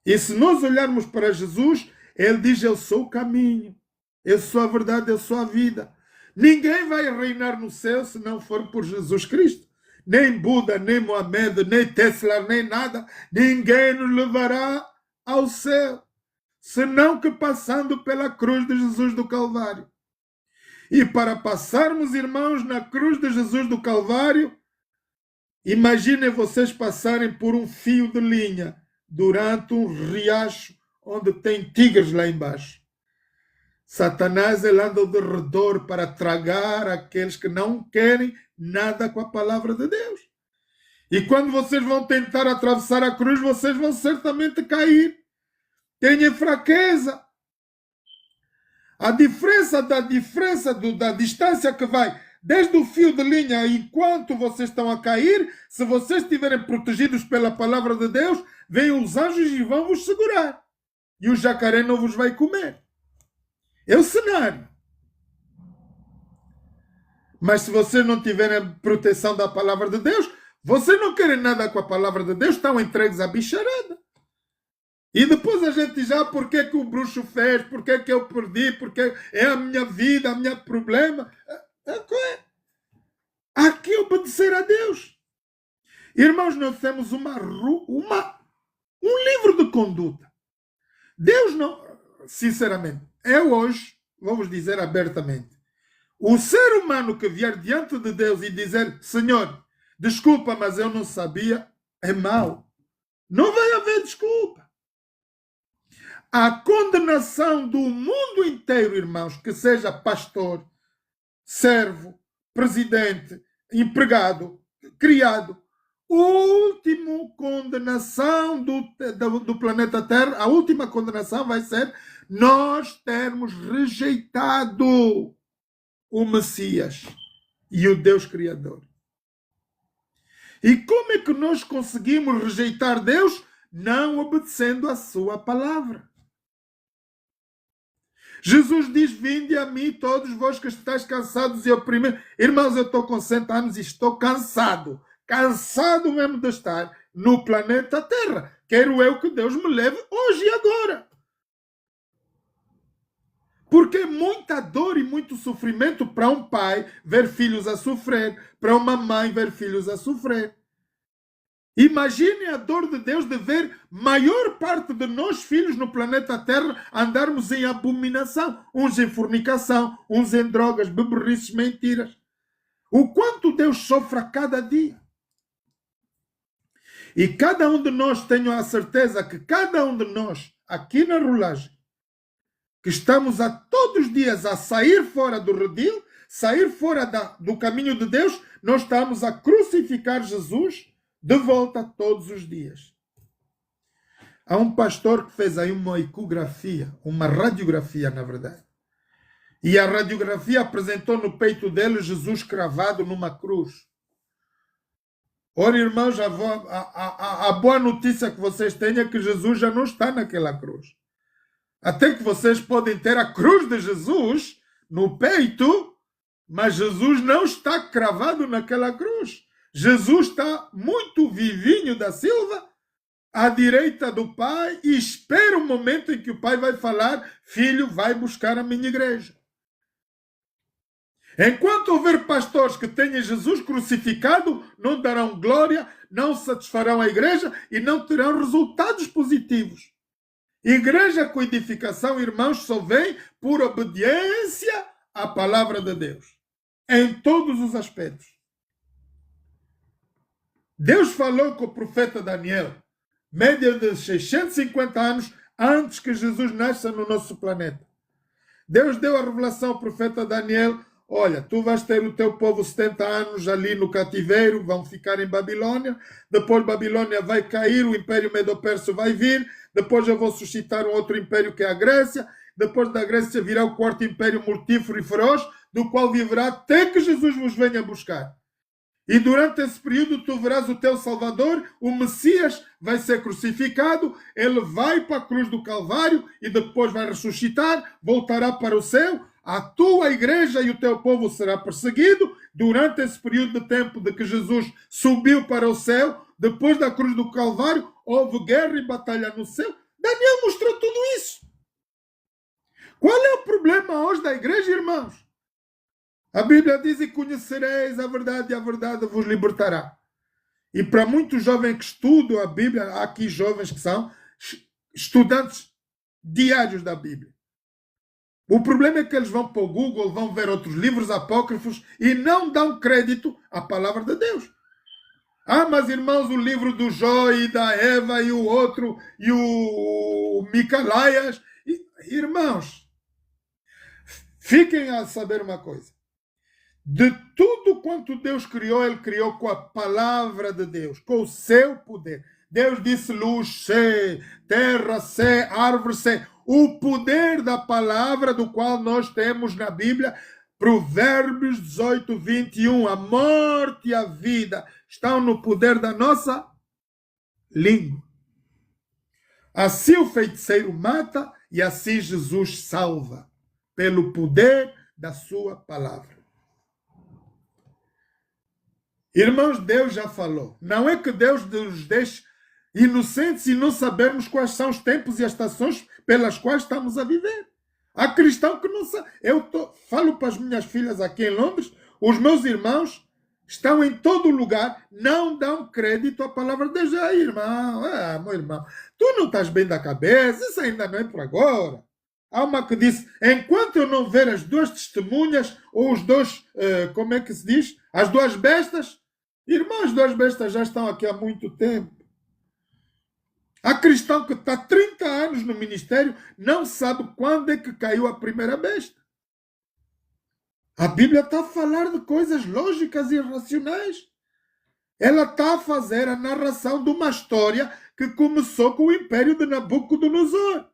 E se nós olharmos para Jesus, ele diz, eu sou o caminho, eu sou a verdade, eu sou a vida. Ninguém vai reinar no céu se não for por Jesus Cristo. Nem Buda, nem Mohamed, nem Tesla, nem nada. Ninguém nos levará ao céu, senão que passando pela cruz de Jesus do Calvário. E para passarmos, irmãos, na cruz de Jesus do Calvário, imaginem vocês passarem por um fio de linha durante um riacho onde tem tigres lá embaixo. Satanás ele anda ao derredor para tragar aqueles que não querem nada com a palavra de Deus. E quando vocês vão tentar atravessar a cruz, vocês vão certamente cair. Tenham fraqueza. A diferença da distância que vai desde o fio de linha enquanto vocês estão a cair, se vocês estiverem protegidos pela palavra de Deus, vêm os anjos e vão vos segurar. E o jacaré não vos vai comer. É o cenário. Mas se vocês não tiverem proteção da palavra de Deus, vocês não querem nada com a palavra de Deus, estão entregues à bicharada. E depois a gente diz, por que o bruxo fez, por que eu perdi, porque é a minha vida, o meu problema. Aqui obedecer a Deus. Irmãos, nós temos um livro de conduta. Deus não, sinceramente, eu hoje, vamos dizer abertamente, o ser humano que vier diante de Deus e dizer, Senhor, desculpa, mas eu não sabia, é mau. Não vai haver desculpa. A condenação do mundo inteiro, irmãos, que seja pastor, servo, presidente, empregado, criado, última condenação do planeta Terra, a última condenação vai ser nós termos rejeitado o Messias e o Deus Criador. E como é que nós conseguimos rejeitar Deus? Não obedecendo a sua palavra. Jesus diz, vinde a mim todos vós que estáis cansados e oprimidos. Irmãos, eu estou com 60 anos e estou cansado. Cansado mesmo de estar no planeta Terra. Quero eu que Deus me leve hoje e agora. Porque é muita dor e muito sofrimento para um pai ver filhos a sofrer, para uma mãe ver filhos a sofrer. Imagine a dor de Deus de ver maior parte de nós, filhos no planeta Terra, andarmos em abominação, uns em fornicação, uns em drogas, beberrices, mentiras. O quanto Deus sofre a cada dia. E cada um de nós, tenho a certeza que cada um de nós, aqui na rolagem, que estamos a todos os dias a sair fora do redil, sair fora do caminho de Deus, nós estamos a crucificar Jesus de volta todos os dias. Há um pastor que fez aí uma ecografia, uma radiografia, na verdade. E a radiografia apresentou no peito dele Jesus cravado numa cruz. Ora, irmãos, a boa notícia que vocês têm é que Jesus já não está naquela cruz. Até que vocês podem ter a cruz de Jesus no peito, Mas Jesus não está cravado naquela cruz. Jesus está muito vivinho da Silva, à direita do Pai, e espera o momento em que o Pai vai falar: filho, vai buscar a minha igreja. Enquanto houver pastores que tenham Jesus crucificado, não darão glória, não satisfarão a igreja e não terão resultados positivos. Igreja com edificação, irmãos, só vem por obediência à palavra de Deus, em todos os aspectos. Deus falou com o profeta Daniel, média de 650 anos antes que Jesus nasça no nosso planeta. Deus deu a revelação ao profeta Daniel: olha, tu vais ter o teu povo 70 anos ali no cativeiro, vão ficar em Babilônia, depois Babilônia vai cair, o Império Medo-Persa vai vir, depois eu vou suscitar um outro império que é a Grécia, depois da Grécia virá o quarto império mortífero e feroz, do qual viverá até que Jesus vos venha buscar. E durante esse período tu verás o teu Salvador, o Messias, vai ser crucificado, ele vai para a cruz do Calvário e depois vai ressuscitar, voltará para o céu. A tua igreja e o teu povo será perseguido durante esse período de tempo de que Jesus subiu para o céu. Depois da cruz do Calvário, houve guerra e batalha no céu. Daniel mostrou tudo isso. Qual é o problema hoje da igreja, irmãos? A Bíblia diz: e conhecereis a verdade vos libertará. E para muitos jovens que estudam a Bíblia, há aqui jovens que são estudantes diários da Bíblia. O problema é que eles vão para o Google, vão ver outros livros apócrifos e não dão crédito à palavra de Deus. Ah, mas irmãos, o livro do Jó e da Eva e o outro, e o Micalaias. Irmãos, fiquem a saber uma coisa. De tudo quanto Deus criou, ele criou com a palavra de Deus, com o seu poder. Deus disse: luz, sé, terra, sé, árvore, sé. O poder da palavra, do qual nós temos na Bíblia, Provérbios 18, 21. A morte e a vida estão no poder da nossa língua. Assim o feiticeiro mata e assim Jesus salva, pelo poder da sua palavra. Irmãos, Deus já falou. Não é que Deus nos deixe inocentes e não sabermos quais são os tempos e as estações pelas quais estamos a viver. Há cristão que não sabe. Falo para as minhas filhas aqui em Londres, os meus irmãos estão em todo lugar, não dão crédito à palavra de Deus. Meu irmão, tu não estás bem da cabeça, isso ainda não é por agora. Há uma que disse: enquanto eu não ver as duas testemunhas, ou os dois, como é que se diz? As duas bestas. Irmãos, as duas bestas já estão aqui há muito tempo. Há cristão que está 30 anos no ministério, não sabe quando é que caiu a primeira besta. A Bíblia está a falar de coisas lógicas e racionais. Ela está a fazer a narração de uma história que começou com o império de Nabucodonosor.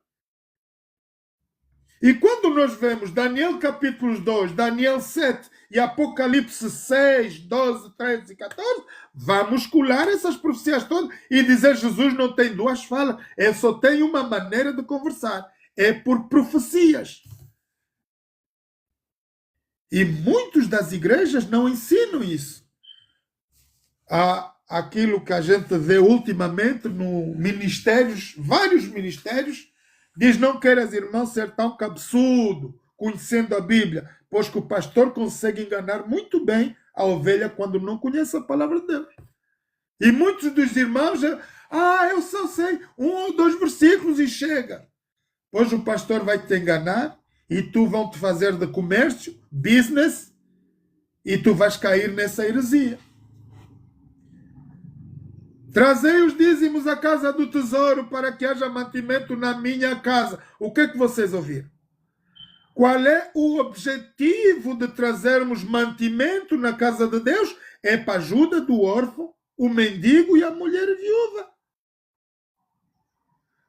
E quando nós vemos Daniel capítulo 2, Daniel 7 e Apocalipse 6, 12, 13 e 14, vamos colar essas profecias todas e dizer: Jesus não tem duas falas, ele só tem uma maneira de conversar. É por profecias. E muitas das igrejas não ensinam isso. Há aquilo que a gente vê ultimamente no ministérios, vários ministérios, diz: não queiras, irmão, ser tão cabeçudo, conhecendo a Bíblia, pois que o pastor consegue enganar muito bem a ovelha quando não conhece a palavra de Deus. E muitos dos irmãos, eu só sei 1 ou 2 versículos e chega. Pois o pastor vai te enganar e tu vão te fazer de comércio, business, e tu vais cair nessa heresia. Trazei os dízimos à casa do tesouro para que haja mantimento na minha casa. O que é que vocês ouviram? Qual é o objetivo de trazermos mantimento na casa de Deus? É para a ajuda do órfão, o mendigo e a mulher viúva.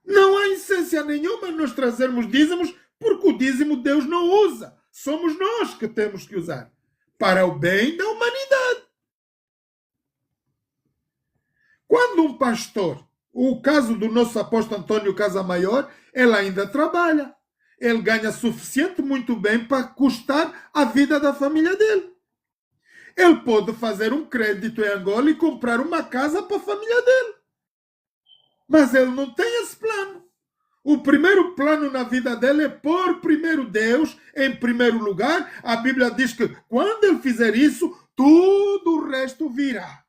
Não há essência nenhuma nós trazermos dízimos, porque o dízimo Deus não usa. Somos nós que temos que usar para o bem da humanidade. Quando um pastor, o caso do nosso apóstolo Antônio Casamaior, ele ainda trabalha. ele ganha suficiente muito bem para custar a vida da família dele. Ele pode fazer um crédito em Angola e comprar uma casa para a família dele. Mas ele não tem esse plano. O primeiro plano na vida dele é pôr primeiro Deus em primeiro lugar. A Bíblia diz que quando ele fizer isso, tudo o resto virá.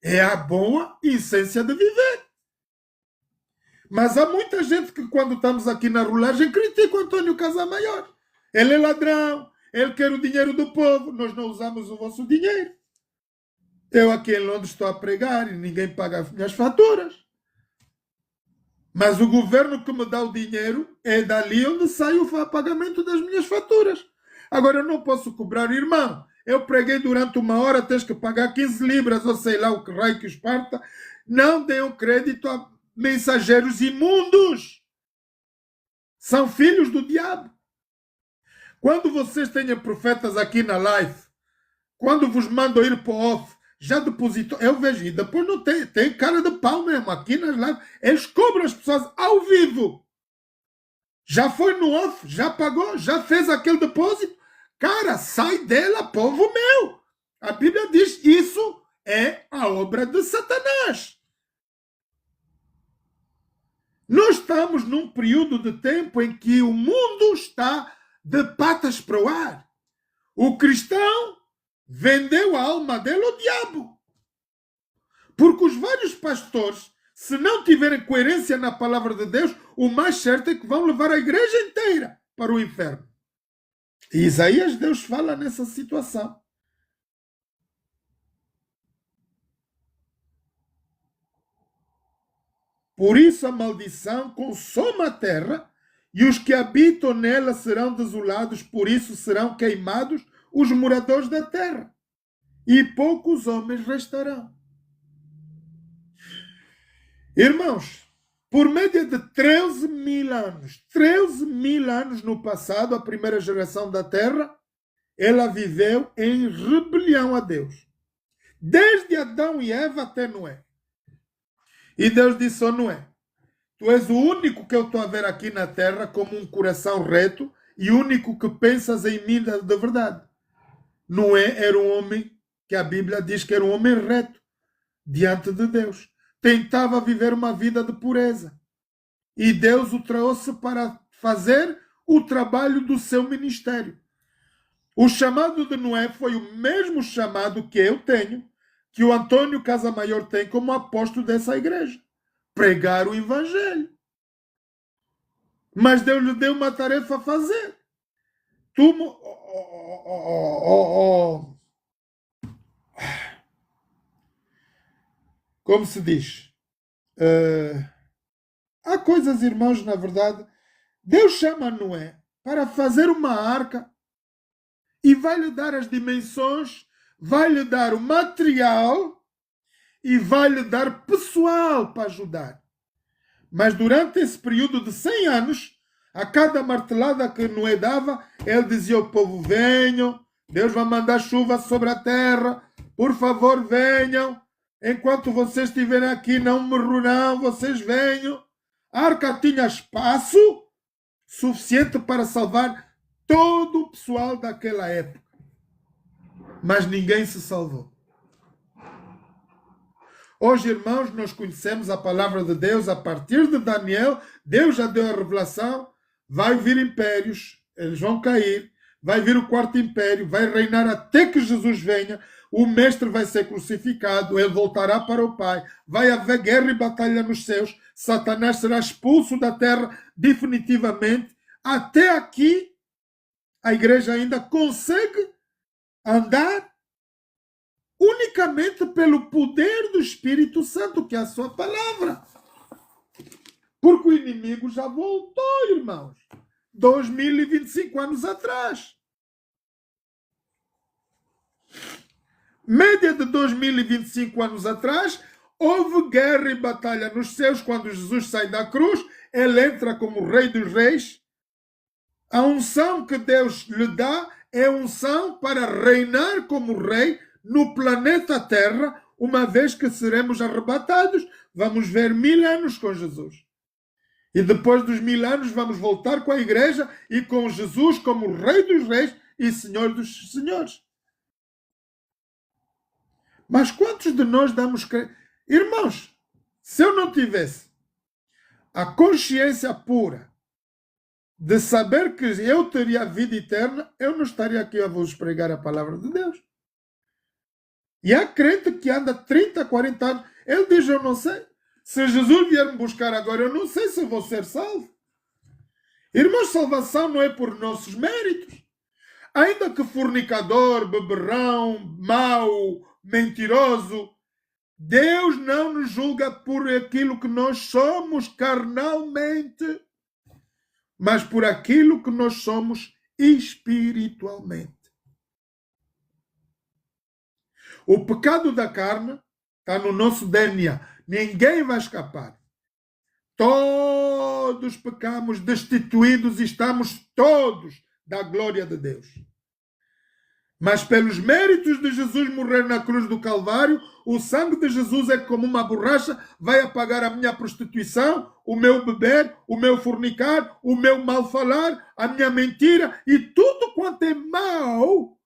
É a boa essência de viver. Mas há muita gente que quando estamos aqui na rolagem critica o Antônio Casamaior. Ele é ladrão, ele quer o dinheiro do povo, nós não usamos o vosso dinheiro. Eu aqui em Londres estou a pregar e ninguém paga as minhas faturas. Mas o governo que me dá o dinheiro é dali onde sai o pagamento das minhas faturas. Agora eu não posso cobrar, irmão. Eu preguei durante 1 hora, tens que pagar 15 libras, ou sei lá o que raio que esparta. Não dêem crédito a mensageiros imundos. São filhos do diabo. Quando vocês têm profetas aqui na live, quando vos mandam ir para o off, já depositou, eu vejo, e depois não tem cara de pau mesmo, aqui nas lives, eles cobram as pessoas ao vivo. Já foi no off, já pagou, já fez aquele depósito. Cara, sai dela, povo meu. A Bíblia diz, isso é a obra de Satanás. Nós estamos num período de tempo em que o mundo está de patas para o ar. O cristão vendeu a alma dele ao diabo. Porque os vários pastores, se não tiverem coerência na palavra de Deus, o mais certo é que vão levar a igreja inteira para o inferno. E Isaías, Deus fala nessa situação. Por isso a maldição consome a terra e os que habitam nela serão desolados, por isso serão queimados os moradores da terra, e poucos homens restarão. Irmãos, por média de 13 mil anos no passado, a primeira geração da terra, ela viveu em rebelião a Deus. Desde Adão e Eva até Noé. E Deus disse a Noé, tu és o único que eu estou a ver aqui na terra como um coração reto e único que pensas em mim de verdade. Noé era um homem que a Bíblia diz que era um homem reto diante de Deus. Tentava viver uma vida de pureza. E Deus o trouxe para fazer o trabalho do seu ministério. O chamado de Noé foi o mesmo chamado que eu tenho, que o Antônio Casamaior tem como apóstolo dessa igreja. Pregar o evangelho. Mas Deus lhe deu uma tarefa a fazer. Como se diz? Há coisas, irmãos, na verdade, Deus chama Noé para fazer uma arca e vai-lhe dar as dimensões, vai-lhe dar o material e vai-lhe dar pessoal para ajudar. Mas durante esse período de 100 anos, a cada martelada que Noé dava, ele dizia ao povo, venham, Deus vai mandar chuva sobre a terra, por favor venham, enquanto vocês estiverem aqui não morrerão, vocês venham. A arca tinha espaço suficiente para salvar todo o pessoal daquela época. Mas ninguém se salvou. Hoje, irmãos, nós conhecemos a palavra de Deus a partir de Daniel. Deus já deu a revelação. Vai vir impérios, eles vão cair. Vai vir o quarto império, vai reinar até que Jesus venha. O mestre vai ser crucificado, ele voltará para o Pai. Vai haver guerra e batalha nos céus. Satanás será expulso da terra definitivamente. Até aqui, a igreja ainda consegue andar unicamente pelo poder do Espírito Santo, que é a sua palavra. Porque o inimigo já voltou, irmãos. 2025 anos atrás. Média de 2025 anos atrás, houve guerra e batalha nos céus quando Jesus sai da cruz. Ele entra como Rei dos Reis. A unção que Deus lhe dá é unção para reinar como Rei no planeta Terra, uma vez que seremos arrebatados. Vamos ver 1000 anos com Jesus. E depois dos 1000 anos vamos voltar com a igreja e com Jesus como Rei dos Reis e Senhor dos Senhores. Mas quantos de nós damos... Irmãos, se eu não tivesse a consciência pura de saber que eu teria a vida eterna, eu não estaria aqui a vos pregar a palavra de Deus. E há crente que anda 30, 40 anos. Ele diz, eu não sei. Se Jesus vier me buscar agora, eu não sei se vou ser salvo. Irmãos, salvação não é por nossos méritos. Ainda que fornicador, beberrão, mau, mentiroso, Deus não nos julga por aquilo que nós somos carnalmente, mas por aquilo que nós somos espiritualmente. O pecado da carne está no nosso DNA. Ninguém vai escapar. Todos pecamos, destituídos, e estamos todos da glória de Deus. Mas pelos méritos de Jesus morrer na cruz do Calvário, o sangue de Jesus é como uma borracha, vai apagar a minha prostituição, o meu beber, o meu fornicar, o meu mal falar, a minha mentira e tudo quanto é mau.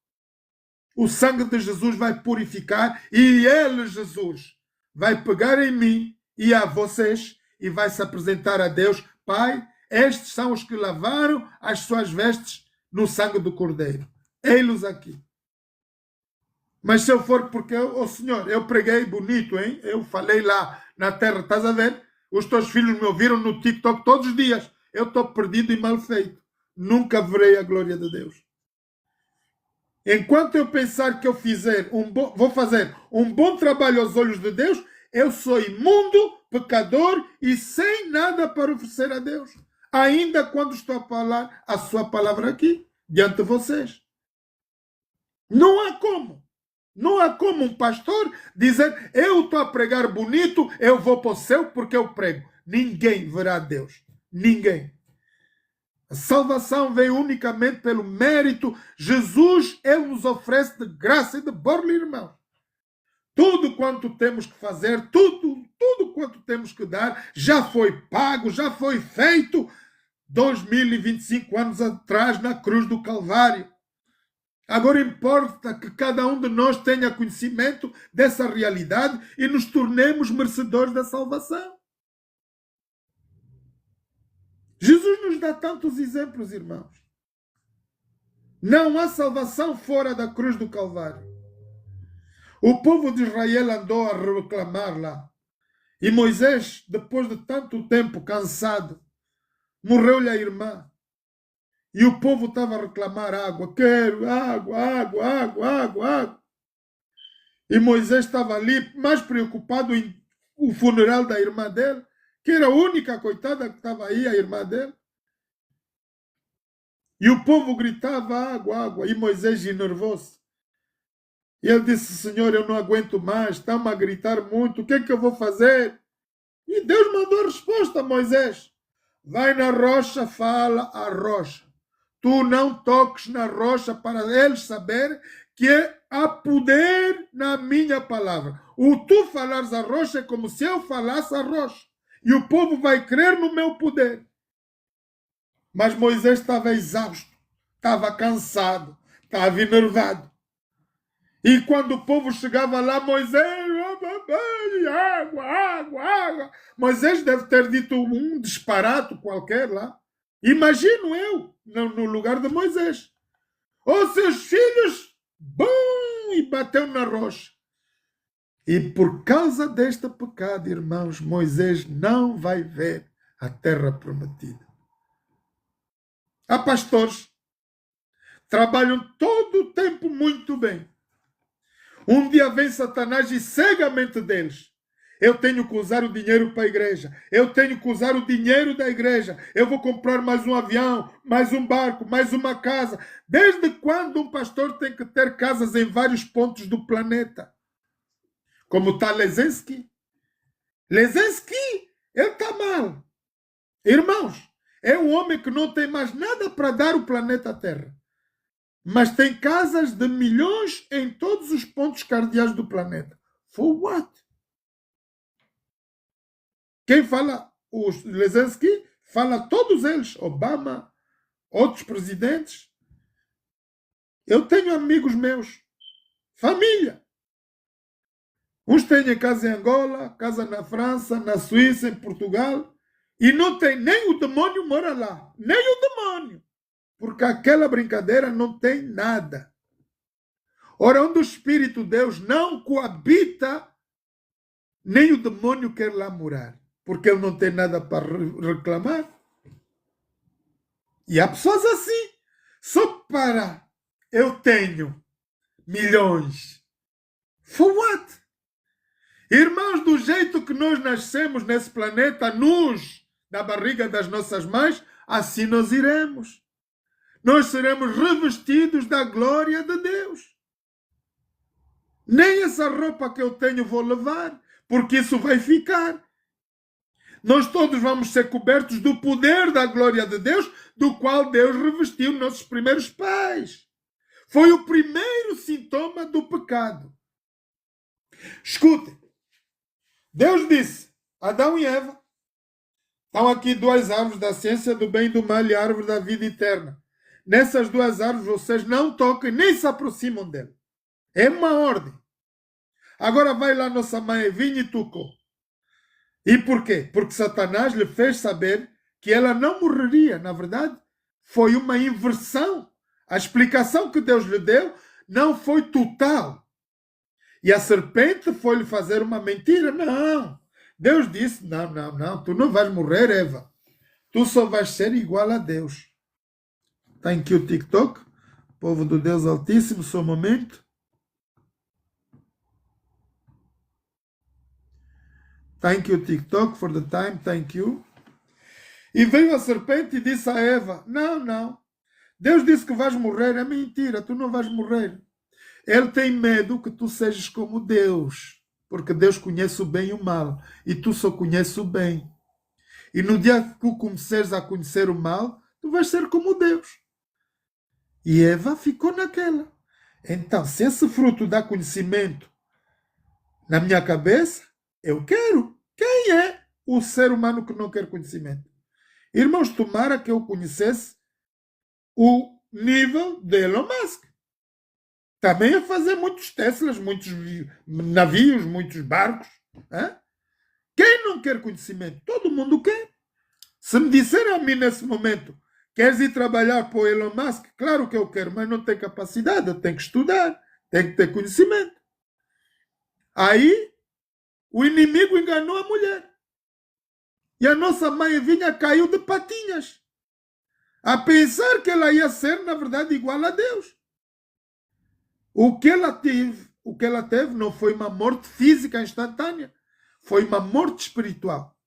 O sangue de Jesus vai purificar e ele, Jesus, vai pegar em mim e a vocês e vai se apresentar a Deus. Pai, estes são os que lavaram as suas vestes no sangue do Cordeiro. Ei-los aqui. Mas se eu for porque, Senhor, eu preguei bonito, hein? Eu falei lá na terra, estás a ver? Os teus filhos me ouviram no TikTok todos os dias. Eu estou perdido e mal feito. Nunca verei a glória de Deus. Enquanto eu pensar que eu vou fazer um bom trabalho aos olhos de Deus, eu sou imundo, pecador e sem nada para oferecer a Deus. Ainda quando estou a falar a sua palavra aqui, diante de vocês. Não há como. Não há como um pastor dizer, eu estou a pregar bonito, eu vou para o céu porque eu prego. Ninguém verá Deus. Ninguém. A salvação vem unicamente pelo mérito. Jesus, ele nos oferece de graça e de borla, irmão. Tudo quanto temos que fazer, tudo quanto temos que dar, já foi pago, já foi feito 2025 anos atrás na cruz do Calvário. Agora importa que cada um de nós tenha conhecimento dessa realidade e nos tornemos merecedores da salvação. Jesus nos dá tantos exemplos, irmãos. Não há salvação fora da cruz do Calvário. O povo de Israel andou a reclamar lá. E Moisés, depois de tanto tempo cansado, morreu-lhe a irmã. E o povo estava a reclamar água. Quero água, água, água, água, água. E Moisés estava ali mais preocupado em o funeral da irmã dele, que era a única coitada que estava aí, a irmã dele. E o povo gritava água, água. E Moisés enervou-se. E ele disse, Senhor, eu não aguento mais, estão a gritar muito, o que é que eu vou fazer? E Deus mandou a resposta a Moisés. Vai na rocha, fala à rocha. Tu não toques na rocha para eles saberem que há poder na minha palavra. O tu falares à rocha é como se eu falasse à rocha. E o povo vai crer no meu poder. Mas Moisés estava exausto, estava cansado, estava enervado. E quando o povo chegava lá, Moisés, água, água, água. Moisés deve ter dito um disparate qualquer lá. Imagino eu, no lugar de Moisés. Seus filhos, bum, e bateu na rocha. E por causa deste pecado, irmãos, Moisés não vai ver a terra prometida. Há pastores, trabalham todo o tempo muito bem. Um dia vem Satanás e cega a mente deles. Eu tenho que usar o dinheiro para a igreja. Eu tenho que usar o dinheiro da igreja. Eu vou comprar mais um avião, mais um barco, mais uma casa. Desde quando um pastor tem que ter casas em vários pontos do planeta? Como está Lezinski. Lezinski, ele está mal. Irmãos, é um homem que não tem mais nada para dar o planeta Terra. Mas tem casas de milhões em todos os pontos cardeais do planeta. For what? Quem fala? O Lezinski fala todos eles, Obama, outros presidentes. Eu tenho amigos meus, família. Uns têm casa em Angola, casa na França, na Suíça, em Portugal, e não tem, nem o demônio mora lá, nem o demônio, porque aquela brincadeira não tem nada. Ora, onde o Espírito de Deus não coabita, nem o demônio quer lá morar, porque ele não tem nada para reclamar. E há pessoas assim, só para eu tenho milhões. For what? Irmãos, do jeito que nós nascemos nesse planeta, nus, na barriga das nossas mães, assim nós iremos. Nós seremos revestidos da glória de Deus. Nem essa roupa que eu tenho vou levar, porque isso vai ficar. Nós todos vamos ser cobertos do poder da glória de Deus, do qual Deus revestiu nossos primeiros pais. Foi o primeiro sintoma do pecado. Escutem. Deus disse, Adão e Eva, estão aqui duas árvores da ciência do bem e do mal e a árvore da vida eterna. Nessas duas árvores vocês não toquem, nem se aproximam dela. É uma ordem. Agora vai lá nossa mãe Evinha e tocou. E por quê? Porque Satanás lhe fez saber que ela não morreria. Na verdade, foi uma inversão. A explicação que Deus lhe deu não foi total. E a serpente foi-lhe fazer uma mentira. Não. Deus disse, não, tu não vais morrer, Eva. Tu só vais ser igual a Deus. Está aqui o TikTok. Povo do Deus Altíssimo, seu momento. Thank you, TikTok, for the time. Thank you. E veio a serpente e disse a Eva, não. Deus disse que vais morrer. É mentira, tu não vais morrer. Ele tem medo que tu sejas como Deus. Porque Deus conhece o bem e o mal. E tu só conheces o bem. E no dia que tu começares a conhecer o mal, tu vais ser como Deus. E Eva ficou naquela. Então, se esse fruto dá conhecimento na minha cabeça, eu quero. Quem é o ser humano que não quer conhecimento? Irmãos, tomara que eu conhecesse o nível de Elon Musk. Também a fazer muitos Teslas, muitos navios, muitos barcos. Hein? Quem não quer conhecimento? Todo mundo quer. Se me disserem a mim nesse momento, queres ir trabalhar para o Elon Musk? Claro que eu quero, mas não tenho capacidade, eu tenho que estudar, tenho que ter conhecimento. Aí, o inimigo enganou a mulher. E a nossa mãe Vinha caiu de patinhas, a pensar que ela ia ser, na verdade, igual a Deus. O que ela teve não foi uma morte física instantânea, foi uma morte espiritual.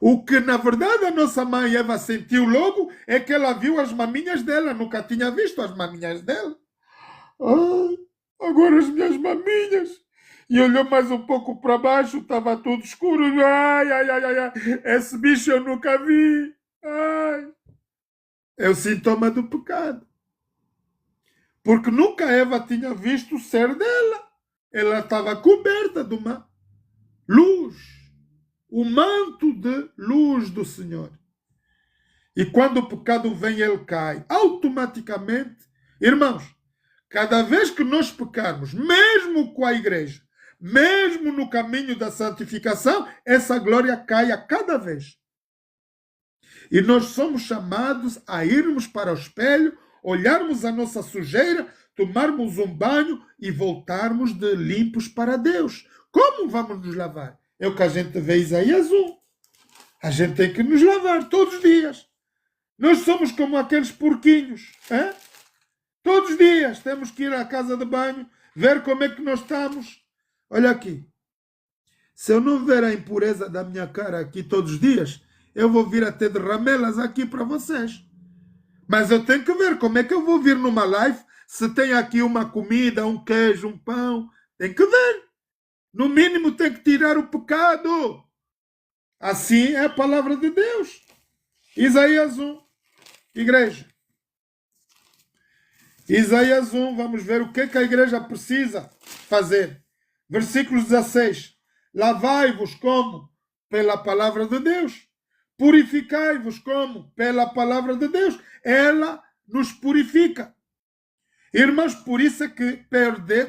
O que, na verdade, a nossa mãe Eva sentiu logo é que ela viu as maminhas dela, nunca tinha visto as maminhas dela. Ai, agora as minhas maminhas. E olhou mais um pouco para baixo, estava tudo escuro. Ai, esse bicho eu nunca vi. Ai. É o sintoma do pecado. Porque nunca Eva tinha visto o ser dela. Ela estava coberta de uma luz. O manto de luz do Senhor. E quando o pecado vem, ele cai. Automaticamente. Irmãos, cada vez que nós pecarmos, mesmo com a igreja, mesmo no caminho da santificação, essa glória cai a cada vez. E nós somos chamados a irmos para o espelho, olharmos a nossa sujeira, tomarmos um banho e voltarmos de limpos para Deus. Como vamos nos lavar? É o que a gente vê em Isaías 1. A gente tem que nos lavar todos os dias. Nós somos como aqueles porquinhos. Hein? Todos os dias temos que ir à casa de banho, ver como é que nós estamos. Olha aqui. Se eu não ver a impureza da minha cara aqui todos os dias, eu vou vir a ter ramelas aqui para vocês. Mas eu tenho que ver como é que eu vou vir numa live se tem aqui uma comida, um queijo, um pão. Tem que ver. No mínimo tem que tirar o pecado. Assim é a palavra de Deus. Isaías 1. Igreja. Isaías 1. Vamos ver o que a igreja precisa fazer. Versículo 16. Lavai-vos como? Pela palavra de Deus. Purificai-vos como? Pela palavra de Deus. Ela nos purifica. Irmãos, por isso é que,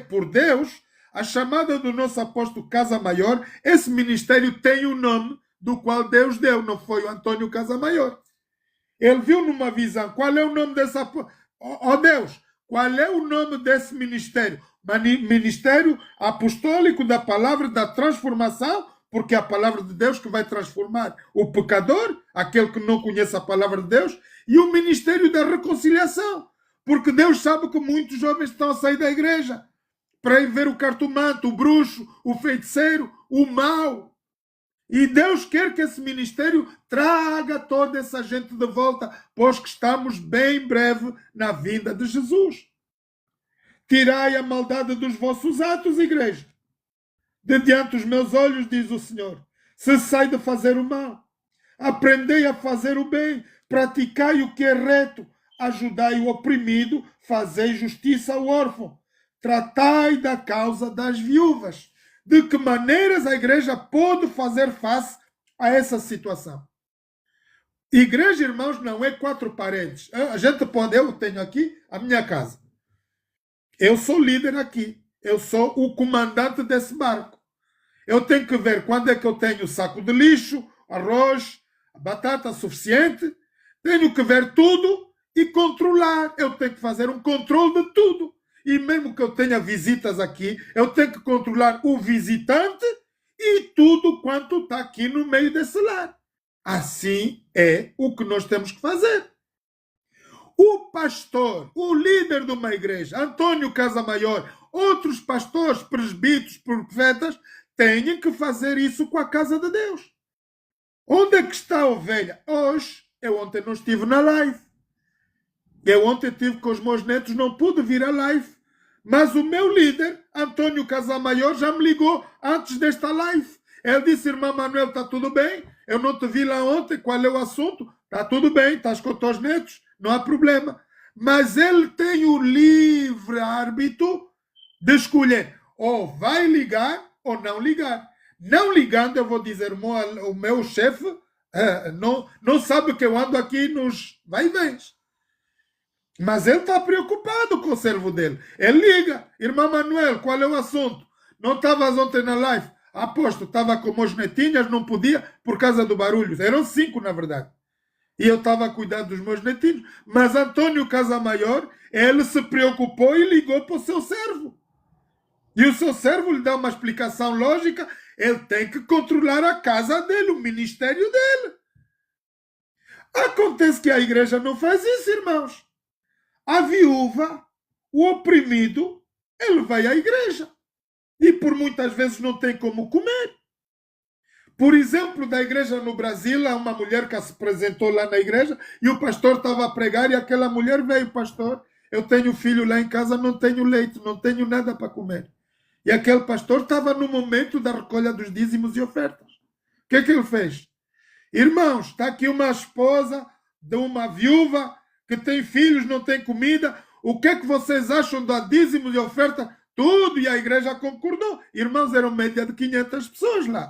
por Deus, a chamada do nosso apóstolo Casamaior, esse ministério tem o nome do qual Deus deu, não foi o Antônio Casamaior. Ele viu numa visão, qual é o nome dessa... Ó Deus, qual é o nome desse ministério? Ministério apostólico da palavra da transformação, porque é a palavra de Deus que vai transformar o pecador, aquele que não conhece a palavra de Deus, e o ministério da reconciliação, porque Deus sabe que muitos jovens estão a sair da igreja para ir ver o cartomante, o bruxo, o feiticeiro, o mau. E Deus quer que esse ministério traga toda essa gente de volta, pois que estamos bem breve na vinda de Jesus. Tirai a maldade dos vossos atos, igreja. De diante dos meus olhos, diz o Senhor. Cessai de fazer o mal. Aprendei a fazer o bem. Praticai o que é reto. Ajudai o oprimido. Fazei justiça ao órfão. Tratai da causa das viúvas. De que maneiras a igreja pode fazer face a essa situação? Igreja, irmãos, não é quatro paredes. A gente pode, eu tenho aqui a minha casa. Eu sou líder aqui. Eu sou o comandante desse barco. Eu tenho que ver quando é que eu tenho saco de lixo, arroz, batata suficiente. Tenho que ver tudo e controlar. Eu tenho que fazer um controle de tudo. E mesmo que eu tenha visitas aqui, eu tenho que controlar o visitante e tudo quanto está aqui no meio desse lar. Assim é o que nós temos que fazer. O pastor, o líder de uma igreja, Antônio Casamaior, outros pastores, presbíteros, profetas, têm que fazer isso com a casa de Deus. Onde é que está a ovelha? Hoje, eu ontem não estive na live. Eu ontem estive com os meus netos, não pude vir à live. Mas o meu líder, Antônio Casamaior, já me ligou antes desta live. Ele disse, irmã Manuel, está tudo bem? Eu não te vi lá ontem, qual é o assunto? Está tudo bem, estás com os teus netos, não há problema. Mas ele tem o livre árbitro de escolher ou vai ligar ou não ligar. Não ligando, eu vou dizer, o meu chefe não sabe que eu ando aqui nos vai-vens. Mas ele está preocupado com o servo dele. Ele liga. Irmã Manuel, qual é o assunto? Não estavas ontem na live? Aposto, estava com meus netinhos, não podia por causa do barulho. Eram 5, na verdade. E eu estava a cuidar dos meus netinhos. Mas Antônio Casamaior, ele se preocupou e ligou para o seu servo. E o seu servo lhe dá uma explicação lógica. Ele tem que controlar a casa dele, o ministério dele. Acontece que a igreja não faz isso, irmãos. A viúva, o oprimido, ele vai à igreja. E por muitas vezes não tem como comer. Por exemplo, da igreja no Brasil, há uma mulher que se apresentou lá na igreja e o pastor estava a pregar e aquela mulher veio, pastor, eu tenho filho lá em casa, não tenho leite, não tenho nada para comer. E aquele pastor estava no momento da recolha dos dízimos e ofertas. O que é que ele fez? Irmãos, está aqui uma esposa de uma viúva que tem filhos, não tem comida. O que é que vocês acham da dízimo e oferta? Tudo. E a igreja concordou. Irmãos, eram média de 500 pessoas lá.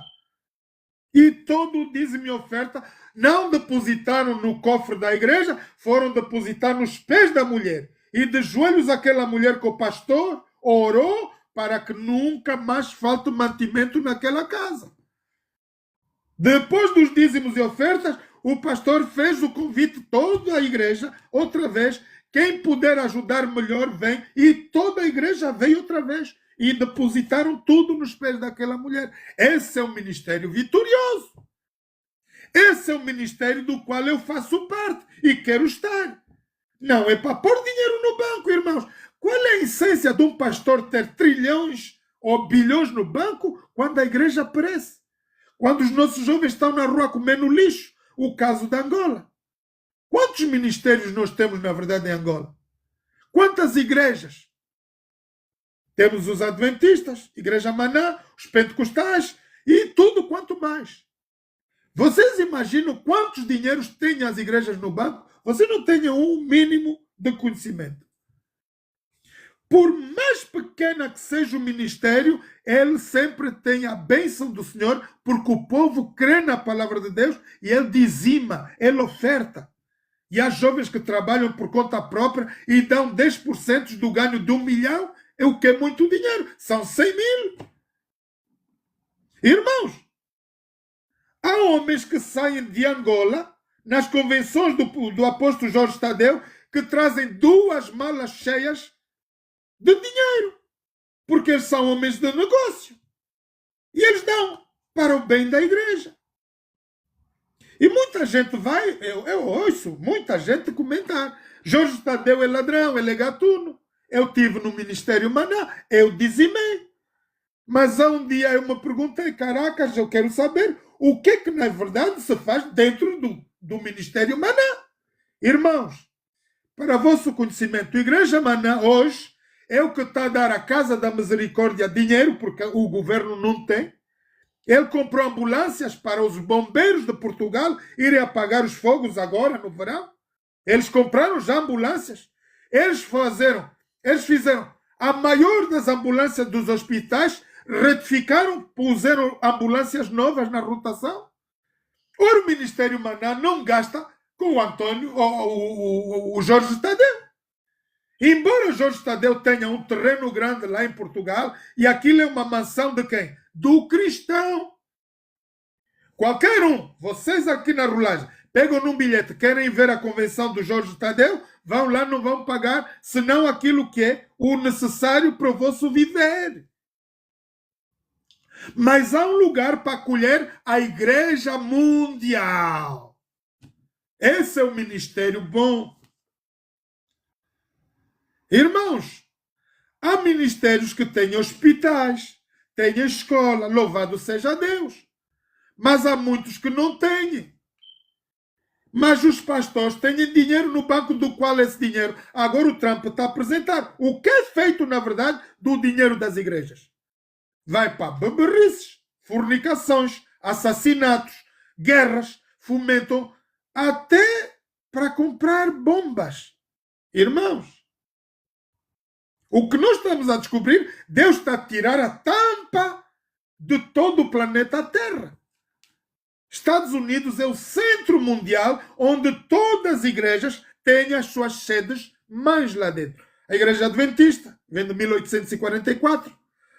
E todo o dízimo e oferta não depositaram no cofre da igreja, foram depositar nos pés da mulher. E de joelhos aquela mulher com o pastor orou para que nunca mais falte mantimento naquela casa. Depois dos dízimos e ofertas, o pastor fez o convite toda a igreja, outra vez, quem puder ajudar melhor vem, e toda a igreja veio outra vez, e depositaram tudo nos pés daquela mulher. Esse é um ministério vitorioso. Esse é o ministério do qual eu faço parte, e quero estar. Não é para pôr dinheiro no banco, irmãos. Qual é a essência de um pastor ter trilhões ou bilhões no banco quando a igreja perece? Quando os nossos jovens estão na rua comendo lixo? O caso da Angola. Quantos ministérios nós temos, na verdade, em Angola? Quantas igrejas? Temos os adventistas, Igreja Maná, os pentecostais e tudo quanto mais. Vocês imaginam quantos dinheiros têm as igrejas no banco? Vocês não têm um mínimo de conhecimento. Por mais pequeno pequena que seja o ministério, ele sempre tem a bênção do Senhor, porque o povo crê na palavra de Deus e ele dizima, ele oferta. E há jovens que trabalham por conta própria e dão 10% do ganho de 1 milhão, é o que é muito dinheiro, são 100 mil. Irmãos, há homens que saem de Angola, nas convenções do apóstolo Jorge Tadeu, que trazem 2 malas cheias de dinheiro, porque eles são homens de negócio. E eles dão para o bem da igreja. E muita gente vai, eu ouço muita gente comentar, Jorge Tadeu é ladrão, ele é gatuno. Eu tive no Ministério Maná, eu dizimei. Mas há um dia eu me perguntei, caracas, eu quero saber o que na verdade se faz dentro do Ministério Maná. Irmãos, para vosso conhecimento, a Igreja Maná hoje é o que está a dar à Casa da Misericórdia dinheiro, porque o governo não tem. Ele comprou ambulâncias para os bombeiros de Portugal irem apagar os fogos agora no verão. Eles compraram já ambulâncias. Eles fizeram a maior das ambulâncias dos hospitais, retificaram, puseram ambulâncias novas na rotação. Ora, o Ministério Maná não gasta com o Antônio, o Jorge Tadeu. Embora o Jorge Tadeu tenha um terreno grande lá em Portugal, e aquilo é uma mansão de quem? Do cristão. Qualquer um, vocês aqui na Rolagem, pegam num bilhete, querem ver a convenção do Jorge Tadeu, vão lá, não vão pagar, senão aquilo que é o necessário para o vosso viver. Mas há um lugar para acolher a Igreja Mundial. Esse é o ministério bom. Irmãos, há ministérios que têm hospitais, têm escola, louvado seja Deus. Mas há muitos que não têm. Mas os pastores têm dinheiro no banco, do qual esse dinheiro agora o Trump está a apresentar. O que é feito, na verdade, do dinheiro das igrejas? Vai para beberrices, fornicações, assassinatos, guerras, fomentam até para comprar bombas. Irmãos, o que nós estamos a descobrir, Deus está a tirar a tampa de todo o planeta Terra. Estados Unidos é o centro mundial onde todas as igrejas têm as suas sedes mães lá dentro. A Igreja Adventista vem de 1844.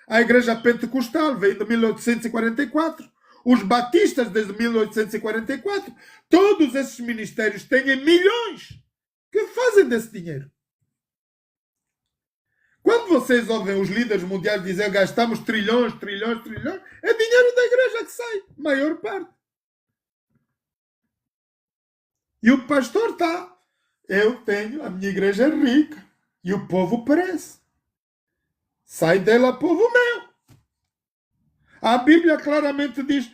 A Igreja Pentecostal vem de 1844. Os batistas desde 1844. Todos esses ministérios têm milhões que fazem desse dinheiro. Quando vocês ouvem os líderes mundiais dizer gastamos trilhões, trilhões, trilhões, é dinheiro da igreja que sai, maior parte. E o pastor está, a minha igreja é rica, e o povo perece. Sai dela, povo meu. A Bíblia claramente diz,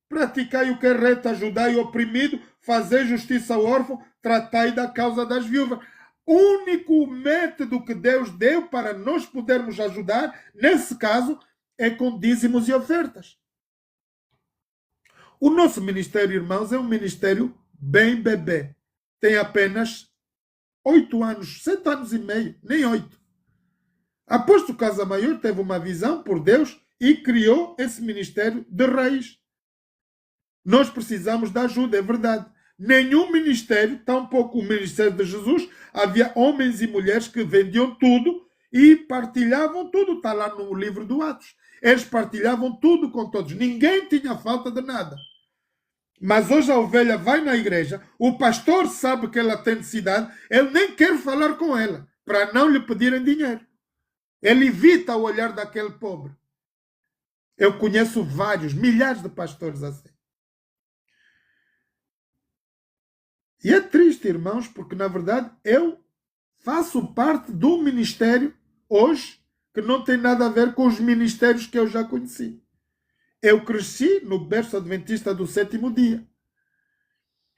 praticai o que é reto, ajudai o oprimido, fazei justiça ao órfão, tratai da causa das viúvas. O único método que Deus deu para nós podermos ajudar, nesse caso, é com dízimos e ofertas. O nosso ministério, irmãos, é um ministério bem bebê. Tem apenas 8 anos, 7 anos e meio, nem 8. Apóstolo Casa Maior teve uma visão por Deus e criou esse ministério de raiz. Nós precisamos de ajuda, é verdade. Nenhum ministério, tampouco o ministério de Jesus, havia homens e mulheres que vendiam tudo e partilhavam tudo. Está lá no livro do Atos. Eles partilhavam tudo com todos. Ninguém tinha falta de nada. Mas hoje a ovelha vai na igreja, o pastor sabe que ela tem necessidade, ele nem quer falar com ela, para não lhe pedirem dinheiro. Ele evita o olhar daquele pobre. Eu conheço vários, milhares de pastores assim. E é triste, irmãos, porque na verdade eu faço parte do ministério hoje que não tem nada a ver com os ministérios que eu já conheci. Eu cresci no berço adventista do 7º dia.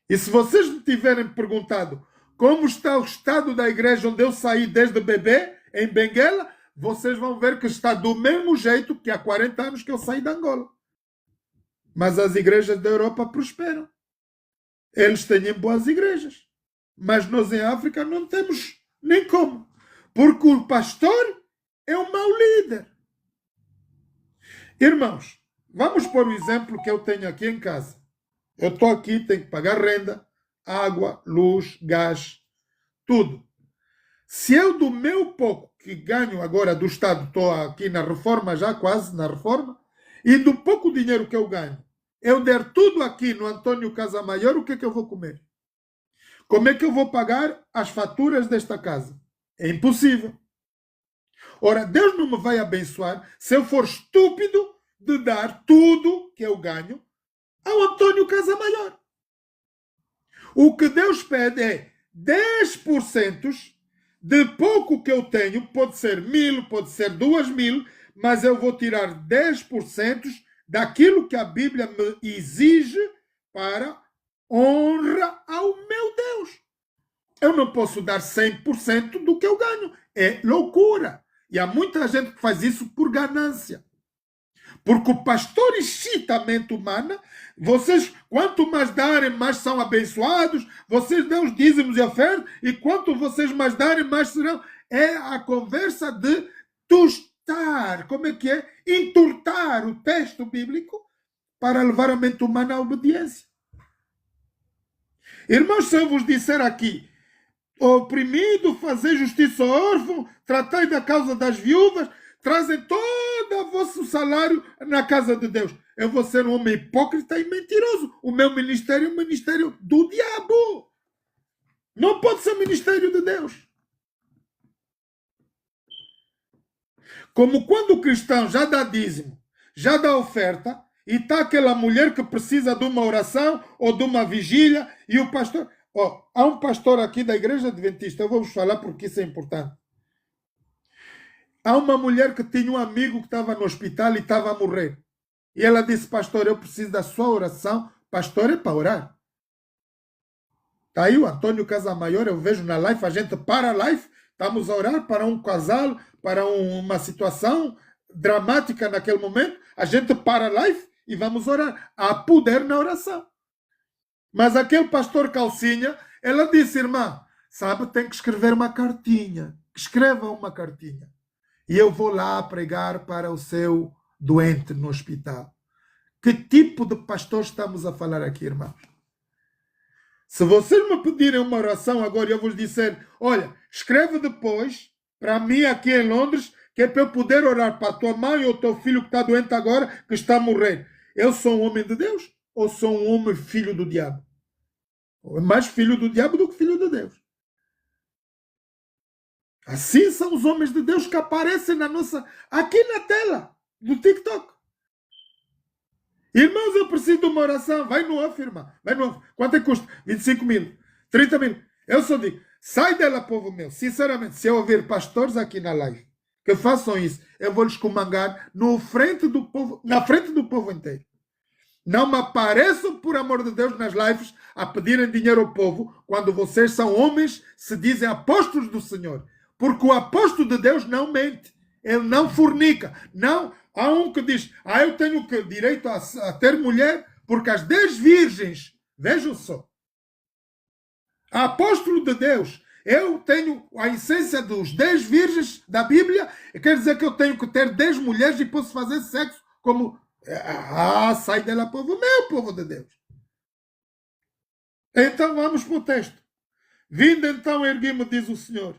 E se vocês me tiverem perguntado como está o estado da igreja onde eu saí desde bebê, em Benguela, vocês vão ver que está do mesmo jeito que há 40 anos que eu saí de Angola. Mas as igrejas da Europa prosperam. Eles têm boas igrejas. Mas nós em África não temos nem como. Porque o pastor é um mau líder. Irmãos, vamos pôr o exemplo que eu tenho aqui em casa. Eu estou aqui, tenho que pagar renda, água, luz, gás, tudo. Se eu do meu pouco que ganho agora do Estado, estou aqui na reforma já, quase na reforma, e do pouco dinheiro que eu ganho, eu der tudo aqui no Antônio Casamaior, o que é que eu vou comer? Como é que eu vou pagar as faturas desta casa? É impossível. Ora, Deus não me vai abençoar se eu for estúpido de dar tudo que eu ganho ao Antônio Casamaior. O que Deus pede é 10% de pouco que eu tenho, pode ser 1.000, pode ser 2.000, mas eu vou tirar 10% daquilo que a Bíblia me exige para honra ao meu Deus. Eu não posso dar 100% do que eu ganho. É loucura. E há muita gente que faz isso por ganância. Porque o pastor excita a mente humana. Vocês, quanto mais darem, mais são abençoados. Vocês dão os dízimos e ofertas. E quanto vocês mais darem, mais serão. É a conversa de tostar. Como é que é? Entortar o texto bíblico para levar a mente humana à obediência. Irmãos, se eu vos disser aqui, oprimido, fazer justiça ao órfão, tratai da causa das viúvas, trazem todo o vosso salário na casa de Deus. Eu vou ser um homem hipócrita e mentiroso. O meu ministério é um ministério do diabo. Não pode ser ministério de Deus. Como quando o cristão já dá dízimo, já dá oferta, e está aquela mulher que precisa de uma oração ou de uma vigília, e o pastor... há um pastor aqui da Igreja Adventista, eu vou-vos falar porque isso é importante. Há uma mulher que tinha um amigo que estava no hospital e estava a morrer. E ela disse, pastor, eu preciso da sua oração. Pastor, é para orar. Está aí o Antônio Casamaior, eu vejo na live, a gente para a live, estamos a orar para um casal, para uma situação dramática naquele momento, a gente para a live e vamos orar. Há poder na oração. Mas aquele pastor calcinha, ela disse, irmã, sabe, tem que escrever uma cartinha. Escreva uma cartinha. E eu vou lá pregar para o seu doente no hospital. Que tipo de pastor estamos a falar aqui, irmãos? Se vocês me pedirem uma oração agora, eu vou dizer, olha, escreve depois para mim aqui em Londres, que é para eu poder orar para a tua mãe ou o teu filho que está doente agora, que está a morrer. Eu sou um homem de Deus ou sou um homem filho do diabo? Ou é mais filho do diabo do que filho de Deus. Assim são os homens de Deus que aparecem aqui na tela do TikTok. Irmãos, eu preciso de uma oração. Vai no off, irmã. Vai no off. Quanto é que custa? 25.000. 30.000. Eu só digo, sai dela, povo meu. Sinceramente, se eu ouvir pastores aqui na live que façam isso, eu vou lhes comangar na frente do povo inteiro. Não me apareçam, por amor de Deus, nas lives a pedirem dinheiro ao povo quando vocês são homens, se dizem apóstolos do Senhor. Porque o apóstolo de Deus não mente. Ele não fornica. Não. Há um que diz, eu tenho direito a ter mulher porque as 10 virgens, vejam só. Apóstolo de Deus, eu tenho a essência dos 10 virgens da Bíblia, quer dizer que eu tenho que ter 10 mulheres e posso fazer sexo como... sai dela, povo meu, povo de Deus. Então vamos para o texto. Vindo então, ergui-me, diz o Senhor.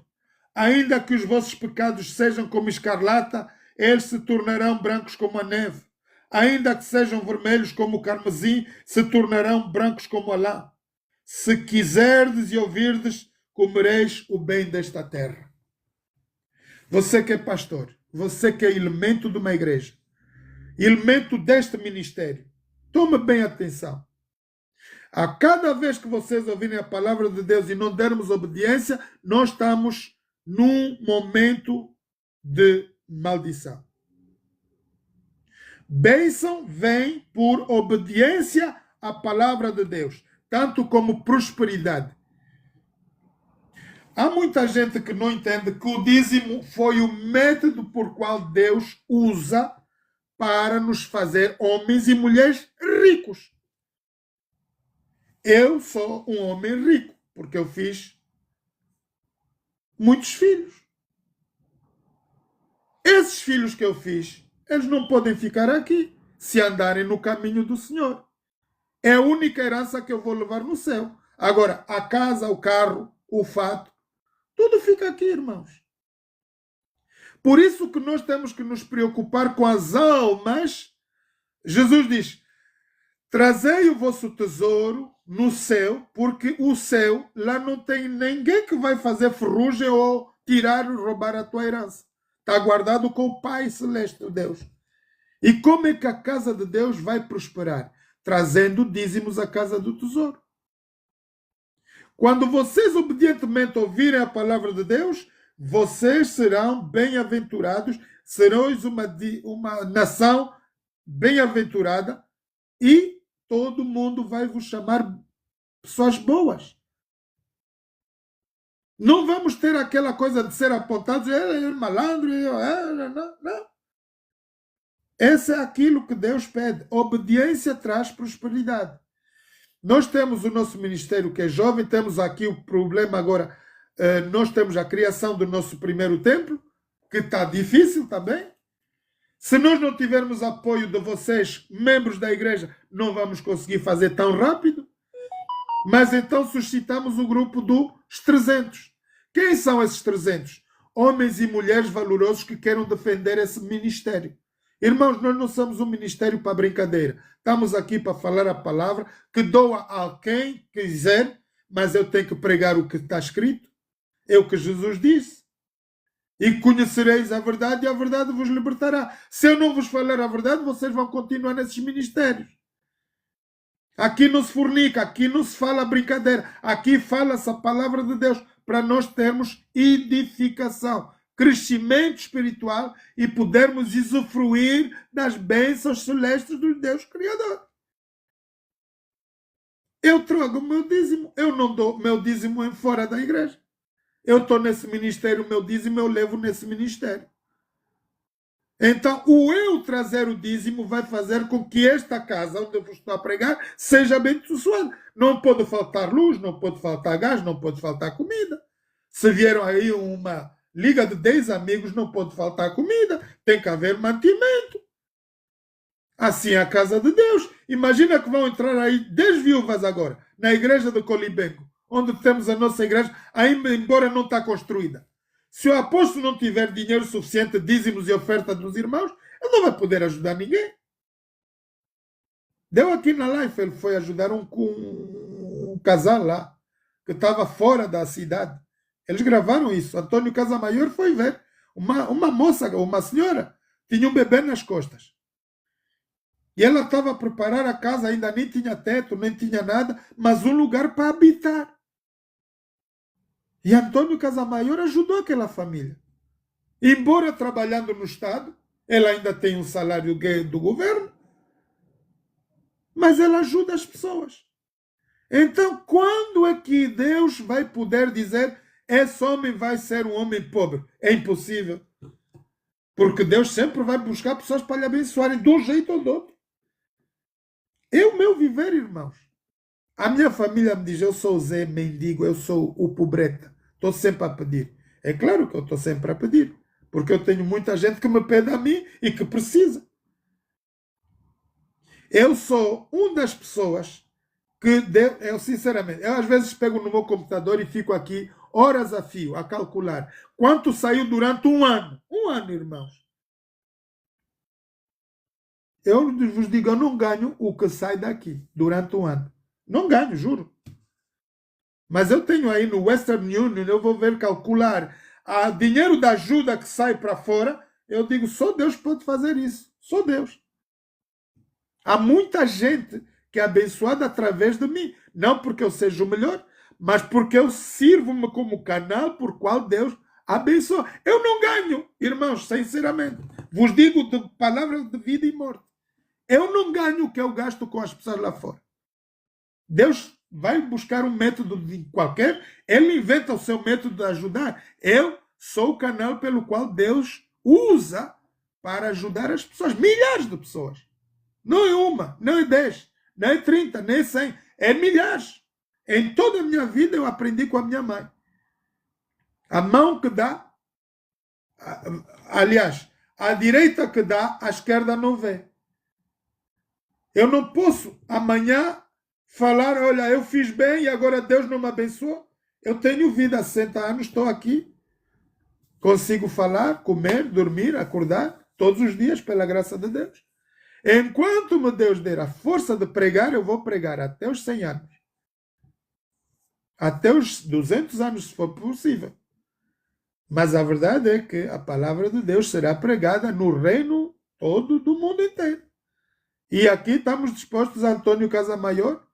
Ainda que os vossos pecados sejam como escarlata, eles se tornarão brancos como a neve. Ainda que sejam vermelhos como o carmesim, se tornarão brancos como a lã. Se quiserdes e ouvirdes, comereis o bem desta terra. Você que é pastor, você que é elemento de uma igreja, elemento deste ministério, tome bem atenção. A cada vez que vocês ouvirem a palavra de Deus e não dermos obediência, nós estamos num momento de maldição. Bênção vem por obediência à palavra de Deus, tanto como prosperidade. Há muita gente que não entende que o dízimo foi o método por qual Deus usa para nos fazer homens e mulheres ricos. Eu sou um homem rico, porque eu fiz muitos filhos. Esses filhos que eu fiz, eles não podem ficar aqui se andarem no caminho do Senhor. É a única herança que eu vou levar no céu. Agora, a casa, o carro, o fato, tudo fica aqui, irmãos. Por isso que nós temos que nos preocupar com as almas. Jesus diz, trazei o vosso tesouro no céu, porque o céu, lá não tem ninguém que vai fazer ferrugem ou tirar, roubar a tua herança. Está guardado com o Pai Celeste, Deus. E como é que a casa de Deus vai prosperar? Trazendo dízimos à casa do tesouro. Quando vocês obedientemente ouvirem a palavra de Deus, vocês serão bem-aventurados, serões uma nação bem-aventurada e todo mundo vai vos chamar pessoas boas. Não vamos ter aquela coisa de ser apontados, ele é malandro, não. Esse é aquilo que Deus pede. Obediência traz prosperidade. Nós temos o nosso ministério que é jovem, temos aqui o problema agora, nós temos a criação do nosso primeiro templo, que está difícil também. Se nós não tivermos apoio de vocês, membros da igreja, não vamos conseguir fazer tão rápido. Mas então suscitamos o grupo dos 300. Quem são esses 300? Homens e mulheres valorosos que queiram defender esse ministério. Irmãos, nós não somos um ministério para brincadeira. Estamos aqui para falar a palavra que doa a quem quiser, mas eu tenho que pregar o que está escrito. É o que Jesus disse. E conhecereis a verdade e a verdade vos libertará. Se eu não vos falar a verdade, vocês vão continuar nesses ministérios. Aqui não se fornica, aqui não se fala brincadeira. Aqui fala-se a palavra de Deus para nós termos edificação, crescimento espiritual e podermos usufruir das bênçãos celestes do Deus Criador. Eu trago o meu dízimo. Eu não dou meu dízimo fora da igreja. Eu estou nesse ministério, meu dízimo eu levo nesse ministério. Então, o eu trazer o dízimo vai fazer com que esta casa onde eu estou a pregar seja abençoada. Não pode faltar luz, não pode faltar gás, não pode faltar comida. Se vieram aí uma liga de 10 amigos, não pode faltar comida. Tem que haver mantimento. Assim é a casa de Deus. Imagina que vão entrar aí 10 viúvas agora, na igreja de Colibengo, onde temos a nossa igreja, ainda embora não está construída. Se o apóstolo não tiver dinheiro suficiente, dízimos e oferta dos irmãos, ele não vai poder ajudar ninguém. Deu aqui na live, ele foi ajudar um casal lá, que estava fora da cidade. Eles gravaram isso. Antônio Casamaior foi ver. Uma moça, uma senhora, tinha um bebê nas costas. E ela estava a preparar a casa, ainda nem tinha teto, nem tinha nada, mas um lugar para habitar. E Antônio Casamaior ajudou aquela família. Embora trabalhando no Estado, ela ainda tem um salário do governo, mas ela ajuda as pessoas. Então, quando é que Deus vai poder dizer esse homem vai ser um homem pobre? É impossível. Porque Deus sempre vai buscar pessoas para lhe abençoarem de um jeito ou do outro. É o meu viver, irmãos. A minha família me diz, eu sou o Zé mendigo, eu sou o pobreta. Estou sempre a pedir. É claro que eu estou sempre a pedir. Porque eu tenho muita gente que me pede a mim e que precisa. Eu sou uma das pessoas que, eu sinceramente, eu às vezes pego no meu computador e fico aqui horas a fio a calcular quanto saiu durante um ano. Um ano, irmãos. Eu vos digo, eu não ganho o que sai daqui durante um ano. Não ganho, juro. Mas eu tenho aí no Western Union, eu vou ver calcular o dinheiro da ajuda que sai para fora. Eu digo, só Deus pode fazer isso. Só Deus. Há muita gente que é abençoada através de mim. Não porque eu seja o melhor, mas porque eu sirvo-me como canal por qual Deus abençoa. Eu não ganho, irmãos, sinceramente. Vos digo de palavras de vida e morte. Eu não ganho o que eu gasto com as pessoas lá fora. Deus vai buscar um método qualquer, ele inventa o seu método de ajudar. Eu sou o canal pelo qual Deus usa para ajudar as pessoas. Milhares de pessoas. Não é uma, não é 10, não é 30, nem 100. É milhares. Em toda a minha vida eu aprendi com a minha mãe. A mão que dá, aliás, A direita que dá, a esquerda não vê. Eu não posso amanhã falar, olha, eu fiz bem e agora Deus não me abençoou. Eu tenho vida há 60 anos, estou aqui. Consigo falar, comer, dormir, acordar todos os dias pela graça de Deus. Enquanto me Deus der a força de pregar, eu vou pregar até os 100 anos. Até os 200 anos, se for possível. Mas a verdade é que a palavra de Deus será pregada no reino todo do mundo inteiro. E aqui estamos dispostos a Antônio Casamaior.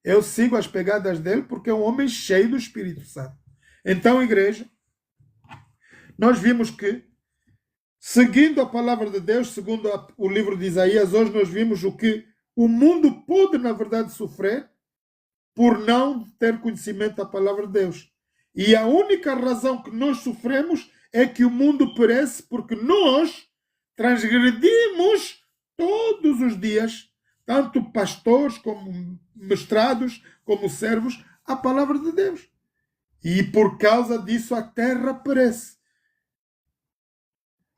Eu sigo as pegadas dele porque é um homem cheio do Espírito Santo. Então, igreja, nós vimos que, seguindo a palavra de Deus, segundo o livro de Isaías, hoje nós vimos o que o mundo pode, na verdade, sofrer por não ter conhecimento da palavra de Deus. E a única razão que nós sofremos é que o mundo perece porque nós transgredimos todos os dias, tanto pastores como mestrados, como servos, a palavra de Deus. E por causa disso a terra perece.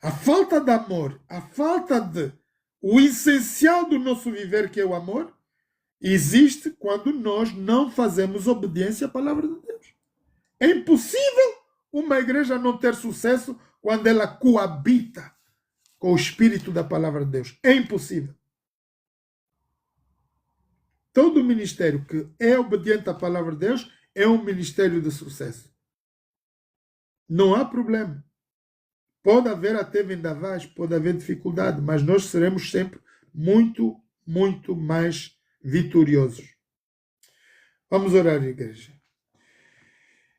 A falta de amor, a falta de o essencial do nosso viver, que é o amor, existe quando nós não fazemos obediência à palavra de Deus. É impossível uma igreja não ter sucesso quando ela coabita com o espírito da palavra de Deus. É impossível. Todo ministério que é obediente à palavra de Deus é um ministério de sucesso. Não há problema. Pode haver até vendavais, pode haver dificuldade, mas nós seremos sempre muito, muito mais vitoriosos. Vamos orar, igreja.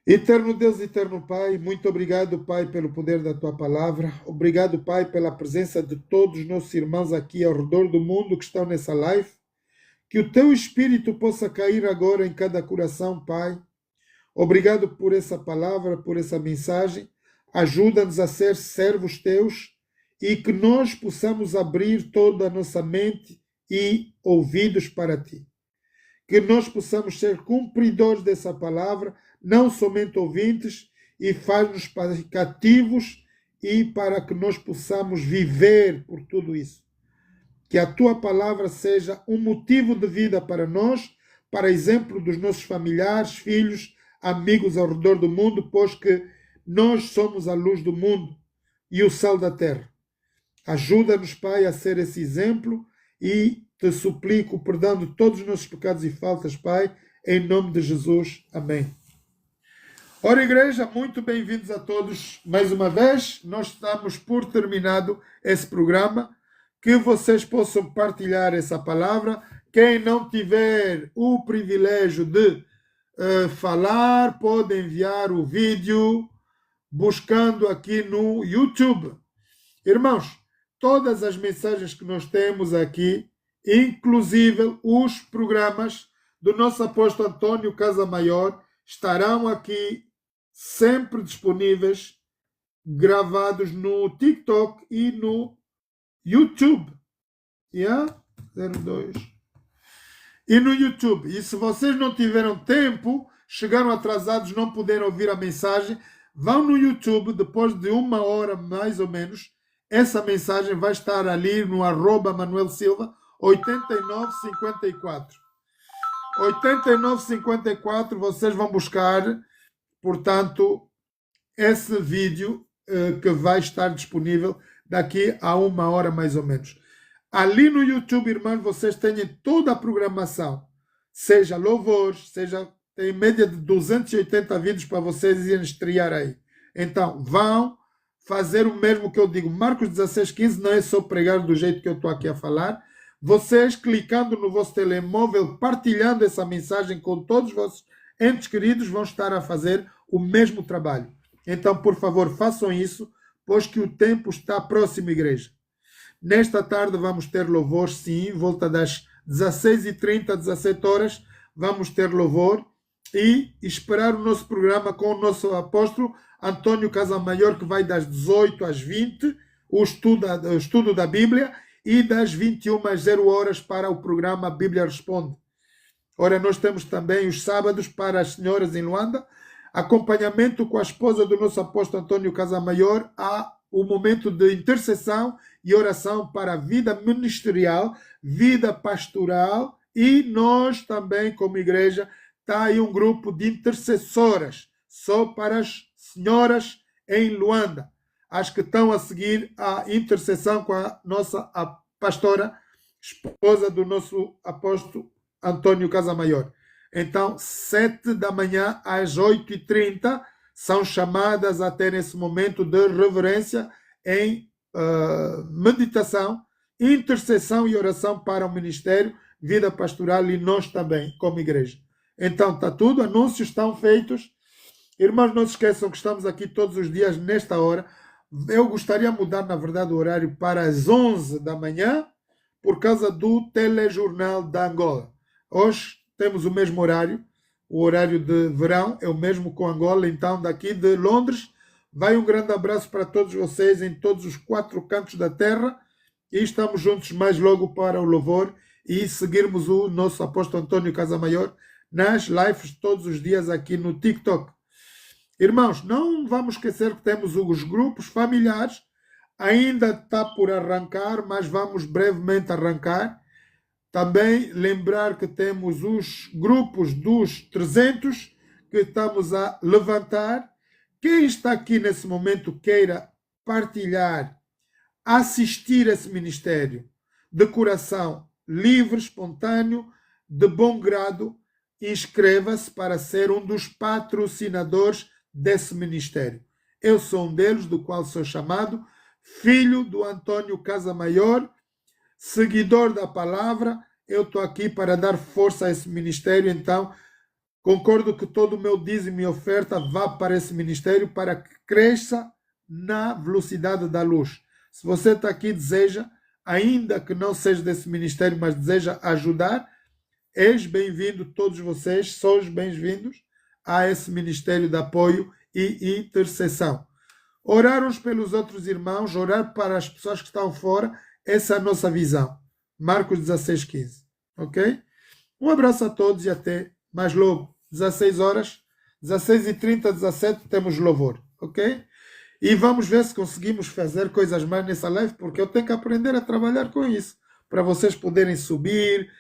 Eterno Deus, eterno Pai, muito obrigado, Pai, pelo poder da Tua palavra. Obrigado, Pai, pela presença de todos os nossos irmãos aqui ao redor do mundo que estão nessa live. Que o Teu Espírito possa cair agora em cada coração, Pai. Obrigado por essa palavra, por essa mensagem. Ajuda-nos a ser servos Teus e que nós possamos abrir toda a nossa mente e ouvidos para Ti. Que nós possamos ser cumpridores dessa palavra, não somente ouvintes, e faz-nos cativos e para que nós possamos viver por tudo isso. Que a Tua palavra seja um motivo de vida para nós, para exemplo dos nossos familiares, filhos, amigos ao redor do mundo, pois que nós somos a luz do mundo e o sal da terra. Ajuda-nos, Pai, a ser esse exemplo e Te suplico o perdão de todos os nossos pecados e faltas, Pai, em nome de Jesus. Amém. Ora, igreja, muito bem-vindos a todos mais uma vez. Nós estamos por terminado esse programa. Que vocês possam partilhar essa palavra. Quem não tiver o privilégio de falar, pode enviar o vídeo buscando aqui no YouTube. Irmãos, todas as mensagens que nós temos aqui, inclusive os programas do nosso apóstolo Antônio Casamaior, estarão aqui sempre disponíveis, gravados no TikTok e no YouTube. 02. E no YouTube. E se vocês não tiveram tempo, chegaram atrasados, não puderam ouvir a mensagem, vão no YouTube, depois de 1 hora mais ou menos, essa mensagem vai estar ali no @ManuelSilva 8954. 8954, vocês vão buscar, portanto, esse vídeo que vai estar disponível daqui a 1 hora mais ou menos. Ali no YouTube, irmãos, vocês têm toda a programação, seja louvores, seja, tem média de 280 vídeos para vocês irem estrear aí. Então, vão fazer o mesmo que eu digo. Marcos 16:15 não é só pregar do jeito que eu estou aqui a falar. Vocês, clicando no vosso telemóvel, partilhando essa mensagem com todos os vossos entes queridos, vão estar a fazer o mesmo trabalho. Então, por favor, façam isso, pois que o tempo está próximo, igreja. Nesta tarde vamos ter louvor, sim, volta das 16h30 às 17 horas, vamos ter louvor e esperar o nosso programa com o nosso apóstolo Antônio Casamaior, que vai das 18 às 20, o estudo da Bíblia, e das 21 às 0 horas para o programa Bíblia Responde. Ora, nós temos também os sábados para as senhoras em Luanda, acompanhamento com a esposa do nosso apóstolo Antônio Casamaior, a o momento de intercessão e oração para a vida ministerial, vida pastoral, e nós também, como igreja, está aí um grupo de intercessoras, só para as senhoras em Luanda, as que estão a seguir a intercessão com a nossa pastora, esposa do nosso apóstolo Antônio Casamaior. Então, 7 da manhã às 8h30, são chamadas a ter esse momento de reverência em meditação, intercessão e oração para o ministério, vida pastoral e nós também, como igreja. Então, está tudo, anúncios estão feitos. Irmãos, não se esqueçam que estamos aqui todos os dias nesta hora. Eu gostaria de mudar, na verdade, o horário para as 11 da manhã, por causa do telejornal da Angola. Hoje temos o mesmo horário, o horário de verão é o mesmo com Angola, então daqui de Londres vai um grande abraço para todos vocês em todos os 4 cantos da terra e estamos juntos mais logo para o louvor e seguirmos o nosso apóstolo Antônio Casamaior nas lives todos os dias aqui no TikTok. Irmãos, não vamos esquecer que temos os grupos familiares, ainda está por arrancar, mas vamos brevemente arrancar. Também lembrar que temos os grupos dos 300 que estamos a levantar. Quem está aqui nesse momento queira partilhar, assistir esse ministério de coração livre, espontâneo, de bom grado, inscreva-se para ser um dos patrocinadores desse ministério. Eu sou um deles, do qual sou chamado, filho do Antônio Casamaior, seguidor da palavra. Eu estou aqui para dar força a esse ministério, então concordo que todo o meu dízimo e oferta vá para esse ministério para que cresça na velocidade da luz. Se você está aqui e deseja, ainda que não seja desse ministério, mas deseja ajudar, és bem-vindo, todos vocês, sois bem-vindos a esse ministério de apoio e intercessão. Orar uns pelos outros irmãos, orar para as pessoas que estão fora, essa é a nossa visão. Marcos 16:15. Ok? Um abraço a todos e até mais logo. 16 horas, 16h30, 17 temos louvor. Ok? E vamos ver se conseguimos fazer coisas mais nessa live, porque eu tenho que aprender a trabalhar com isso. Para vocês poderem subir,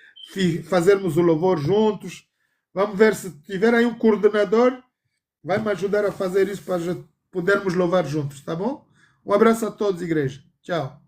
fazermos o louvor juntos. Vamos ver se tiver aí um coordenador, vai me ajudar a fazer isso para podermos louvar juntos, tá bom? Um abraço a todos, igreja. Tchau.